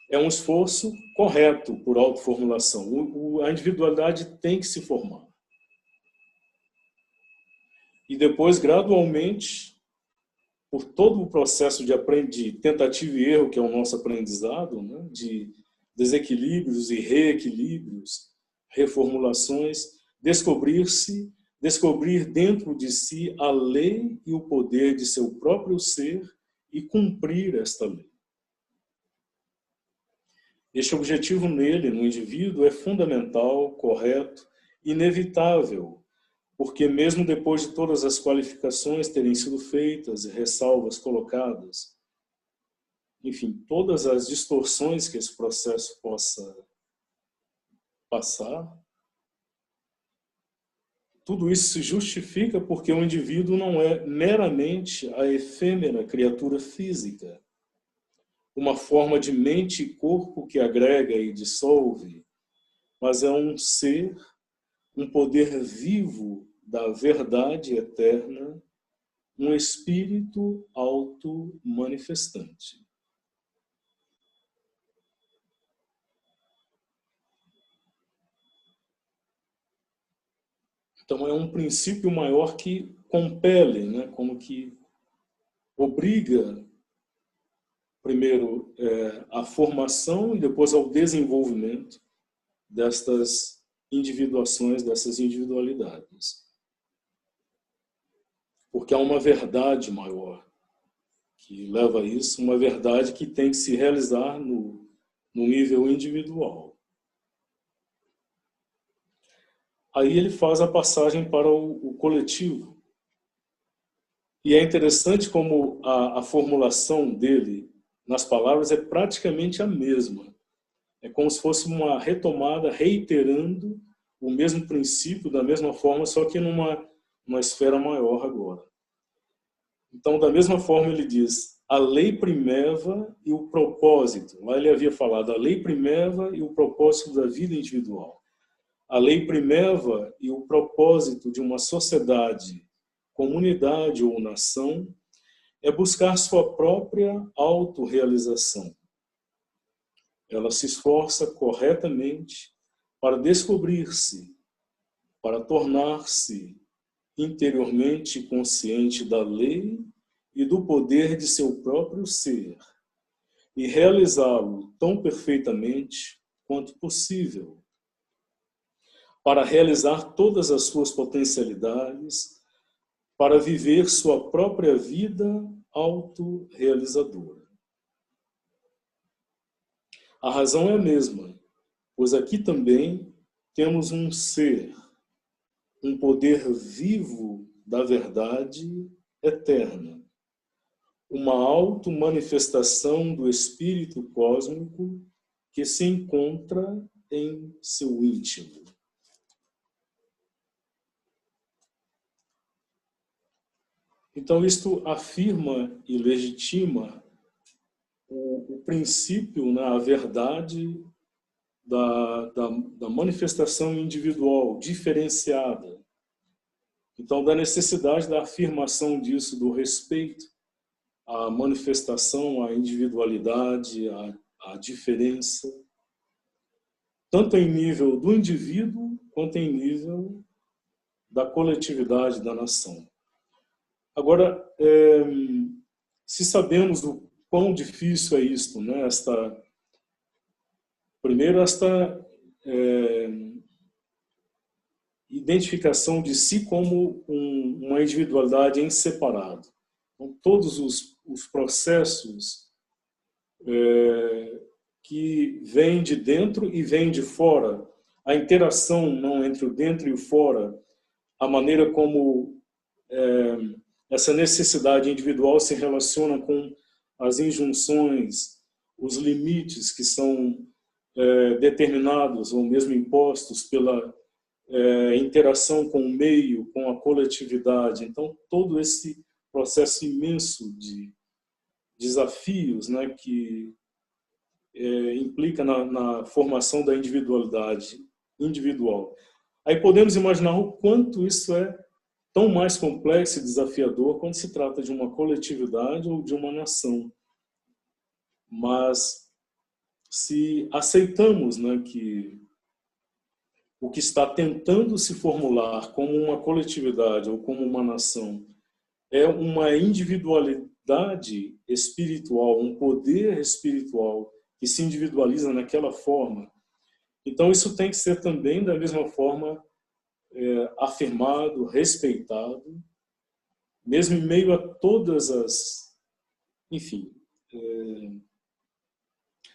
É um esforço correto por autoformulação. A individualidade tem que se formar. E depois, gradualmente, por todo o processo de tentativa e erro, que é o nosso aprendizado, né? De desequilíbrios e reequilíbrios, reformulações, descobrir dentro de si a lei e o poder de seu próprio ser e cumprir esta lei. Este objetivo nele, no indivíduo, é fundamental, correto, inevitável, porque mesmo depois de todas as qualificações terem sido feitas e ressalvas colocadas, enfim, todas as distorções que esse processo possa passar, tudo isso se justifica porque o indivíduo não é meramente a efêmera criatura física, uma forma de mente e corpo que agrega e dissolve, mas é um ser, um poder vivo da verdade eterna, um espírito auto-manifestante. Então é um princípio maior que compele, né? Como que obriga primeiro a formação e depois ao desenvolvimento destas individuações, dessas individualidades. Porque há uma verdade maior que leva a isso, uma verdade que tem que se realizar no nível individual. Aí ele faz a passagem para o coletivo. E é interessante como a formulação dele nas palavras é praticamente a mesma. É como se fosse uma retomada, reiterando o mesmo princípio, da mesma forma, só que numa esfera maior agora. Então, da mesma forma, ele diz, a lei primeva e o propósito. Lá ele havia falado a lei primeva e o propósito da vida individual. A lei primeva e o propósito de uma sociedade, comunidade ou nação é buscar sua própria autorrealização. Ela se esforça corretamente para descobrir-se, para tornar-se interiormente consciente da lei e do poder de seu próprio ser, e realizá-lo tão perfeitamente quanto possível, para realizar todas as suas potencialidades, para viver sua própria vida autorrealizadora. A razão é a mesma, pois aqui também temos um ser, um poder vivo da verdade eterna, uma auto-manifestação do espírito cósmico que se encontra em seu íntimo. Então, isto afirma e legitima o princípio, né, a verdade da manifestação individual, diferenciada. Então, da necessidade da afirmação disso, do respeito à manifestação, à individualidade, à diferença, tanto em nível do indivíduo, quanto em nível da coletividade, da nação. Agora, se sabemos o quão difícil é isto, né? Primeiro, esta identificação de si como uma individualidade em separado. Então, todos os processos que vêm de dentro e vêm de fora, a interação não entre o dentro e o fora, a maneira como essa necessidade individual se relaciona com as injunções, os limites que são determinados ou mesmo impostos pela interação com o meio, com a coletividade. Então, todo esse processo imenso de desafios, né, que implica na formação da individualidade individual. Aí podemos imaginar o quanto isso é tão mais complexo e desafiador quando se trata de uma coletividade ou de uma nação. Mas se aceitamos, né, que o que está tentando se formular como uma coletividade ou como uma nação é uma individualidade espiritual, um poder espiritual que se individualiza naquela forma, então isso tem que ser também da mesma forma afirmado, respeitado, mesmo em meio a todas as... Enfim,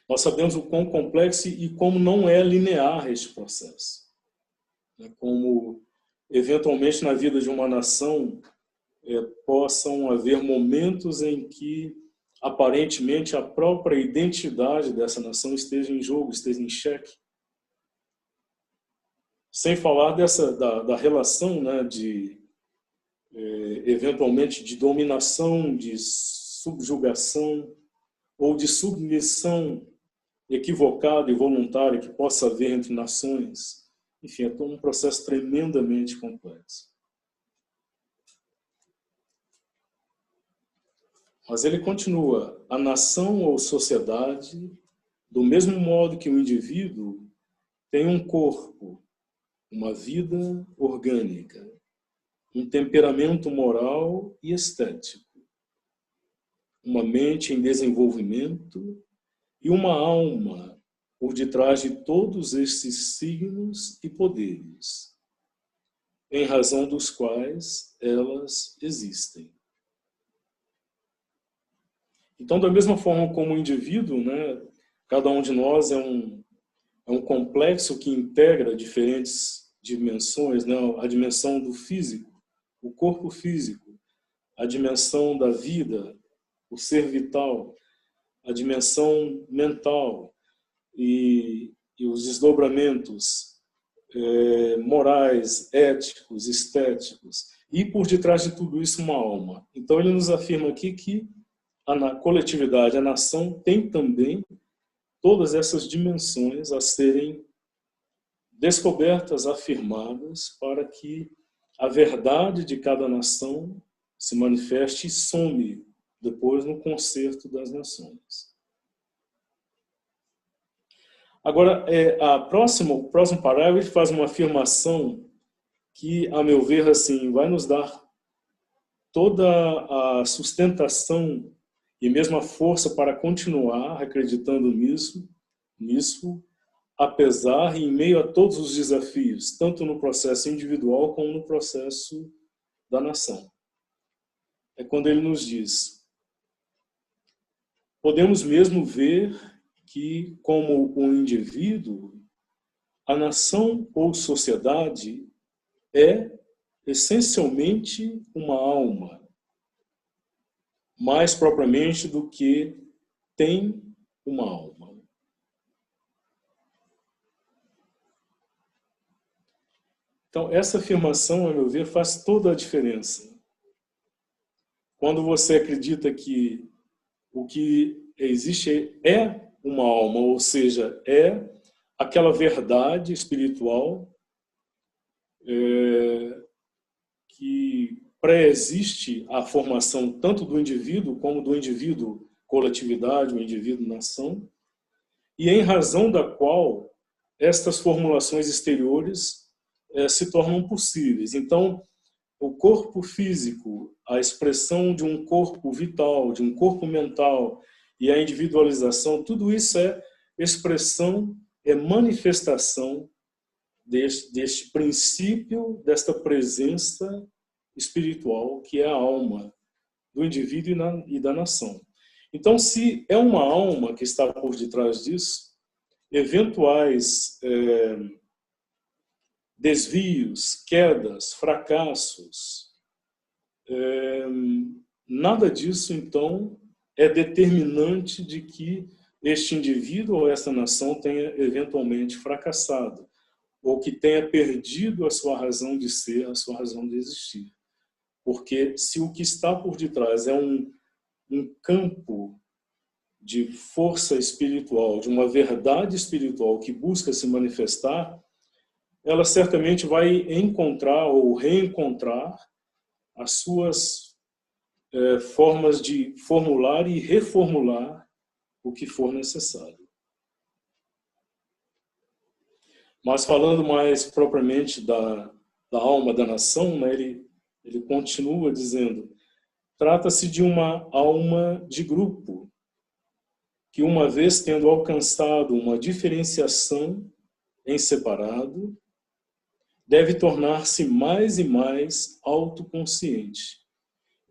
nós sabemos o quão complexo e como não é linear este processo. Como, eventualmente, na vida de uma nação, possam haver momentos em que, aparentemente, a própria identidade dessa nação esteja em jogo, esteja em xeque. Sem falar da relação, né, eventualmente, de dominação, de subjugação ou de submissão equivocada e voluntária que possa haver entre nações. Enfim, é todo um processo tremendamente complexo. Mas ele continua: a nação ou sociedade, do mesmo modo que o indivíduo, tem um corpo, uma vida orgânica, um temperamento moral e estético, uma mente em desenvolvimento e uma alma por detrás de todos esses signos e poderes, em razão dos quais elas existem. Então, da mesma forma como o indivíduo, né, cada um de nós é um complexo que integra diferentes dimensões, né, a dimensão do físico, o corpo físico, a dimensão da vida, o ser vital, a dimensão mental e os desdobramentos morais, éticos, estéticos, e por detrás de tudo isso uma alma. Então ele nos afirma aqui que a coletividade, a nação, tem também todas essas dimensões a serem descobertas, afirmadas, para que a verdade de cada nação se manifeste e some depois no concerto das nações. Agora, o próximo parágrafo faz uma afirmação que, a meu ver, assim, vai nos dar toda a sustentação e mesmo a força para continuar acreditando nisso, apesar e em meio a todos os desafios, tanto no processo individual como no processo da nação. É quando ele nos diz: podemos mesmo ver que, como o indivíduo, a nação ou sociedade é essencialmente uma alma, mais propriamente do que tem uma alma. Então, essa afirmação, a meu ver, faz toda a diferença. Quando você acredita que o que existe é uma alma, ou seja, é aquela verdade espiritual que pré-existe a formação tanto do indivíduo como do indivíduo coletividade, o indivíduo nação, e em razão da qual estas formulações exteriores se tornam possíveis. Então, o corpo físico, a expressão de um corpo vital, de um corpo mental e a individualização, tudo isso é expressão, é manifestação deste princípio, desta presença espiritual, que é a alma do indivíduo e da nação. Então, se é uma alma que está por detrás disso, eventuais desvios, quedas, fracassos, nada disso, então, é determinante de que este indivíduo ou esta nação tenha eventualmente fracassado, ou que tenha perdido a sua razão de ser, a sua razão de existir. Porque se o que está por detrás é um campo de força espiritual, de uma verdade espiritual que busca se manifestar, ela certamente vai encontrar ou reencontrar as suas formas de formular e reformular o que for necessário. Mas falando mais propriamente da alma da nação, né, ele continua dizendo: trata-se de uma alma de grupo, que uma vez tendo alcançado uma diferenciação em separado, deve tornar-se mais e mais autoconsciente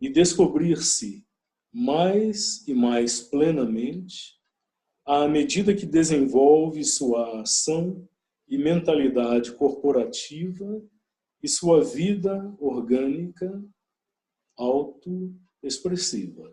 e descobrir-se mais e mais plenamente à medida que desenvolve sua ação e mentalidade corporativa e sua vida orgânica autoexpressiva.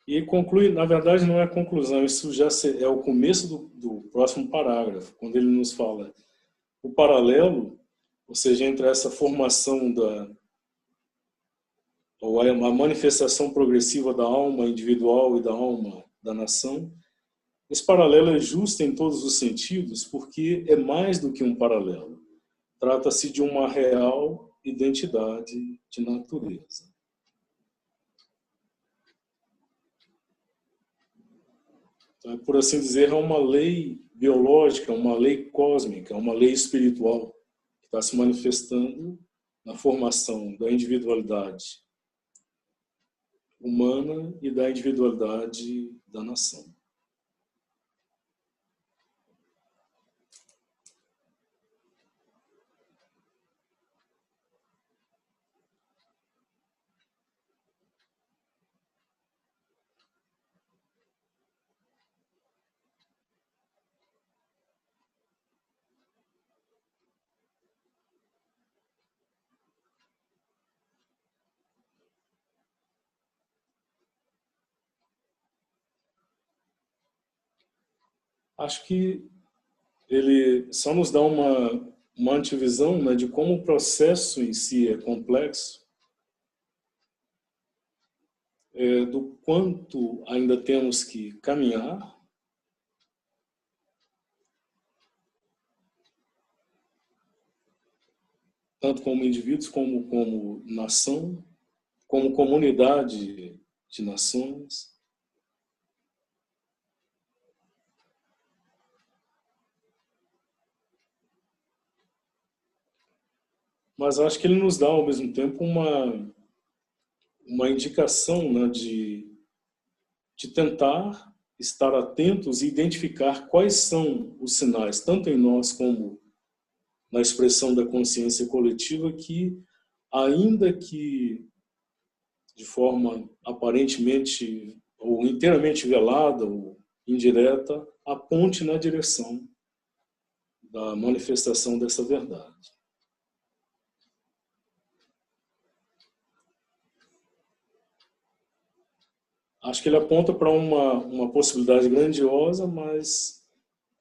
E conclui, na verdade não é a conclusão, isso já é o começo do próximo parágrafo, quando ele nos fala o paralelo, ou seja, entre essa formação ou a manifestação progressiva da alma individual e da alma da nação. Esse paralelo é justo em todos os sentidos, porque é mais do que um paralelo. Trata-se de uma real identidade de natureza. Então, por assim dizer, é uma lei biológica, uma lei cósmica, uma lei espiritual que está se manifestando na formação da individualidade humana e da individualidade da nação. Acho que ele só nos dá uma antevisão, né, de como o processo em si é complexo, do quanto ainda temos que caminhar, tanto como indivíduos, como nação, como comunidade de nações. Mas acho que ele nos dá, ao mesmo tempo, uma indicação, né, de tentar estar atentos e identificar quais são os sinais, tanto em nós como na expressão da consciência coletiva, que, ainda que de forma aparentemente ou inteiramente velada ou indireta, aponte na direção da manifestação dessa verdade. Acho que ele aponta para uma possibilidade grandiosa, mas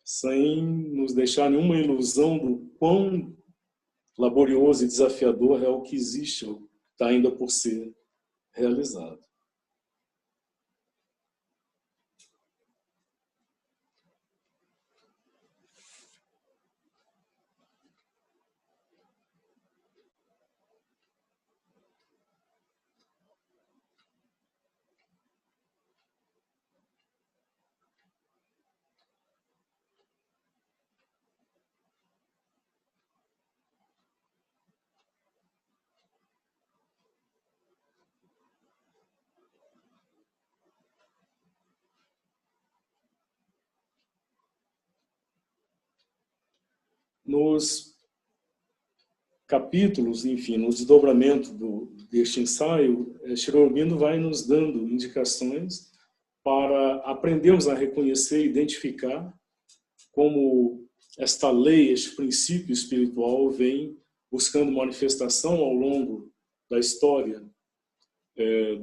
sem nos deixar nenhuma ilusão do quão laborioso e desafiador é o que existe, ou está ainda por ser realizado. Nos capítulos, enfim, no desdobramento deste ensaio, Sri Aurobindo vai nos dando indicações para aprendermos a reconhecer e identificar como esta lei, este princípio espiritual vem buscando manifestação ao longo da história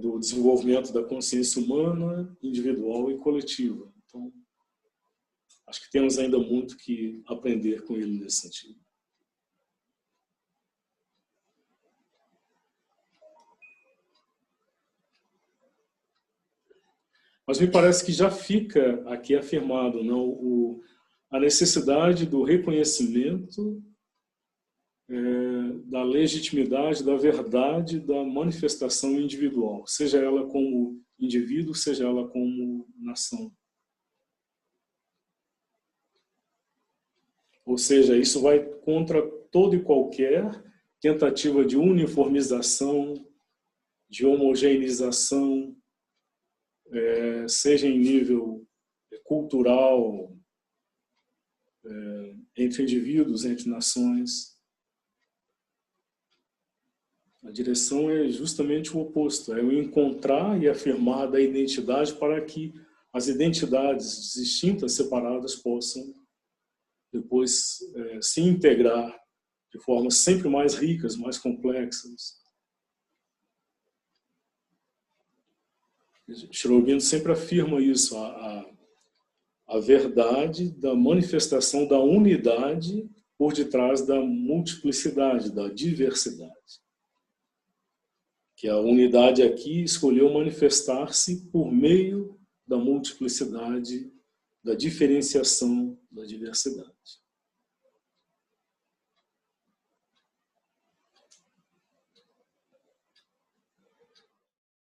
do desenvolvimento da consciência humana, individual e coletiva. Então, acho que temos ainda muito que aprender com ele nesse sentido. Mas me parece que já fica aqui afirmado, não, a necessidade do reconhecimento da legitimidade, da verdade, da manifestação individual, seja ela como indivíduo, seja ela como nação. Ou seja, isso vai contra toda e qualquer tentativa de uniformização, de homogeneização, seja em nível cultural, entre indivíduos, entre nações. A direção é justamente o oposto, é o encontrar e afirmar da identidade para que as identidades distintas, separadas, possam depois se integrar de formas sempre mais ricas, mais complexas. Sri Aurobindo sempre afirma isso, a verdade da manifestação da unidade por detrás da multiplicidade, da diversidade. Que a unidade aqui escolheu manifestar-se por meio da multiplicidade, da diferenciação, da diversidade.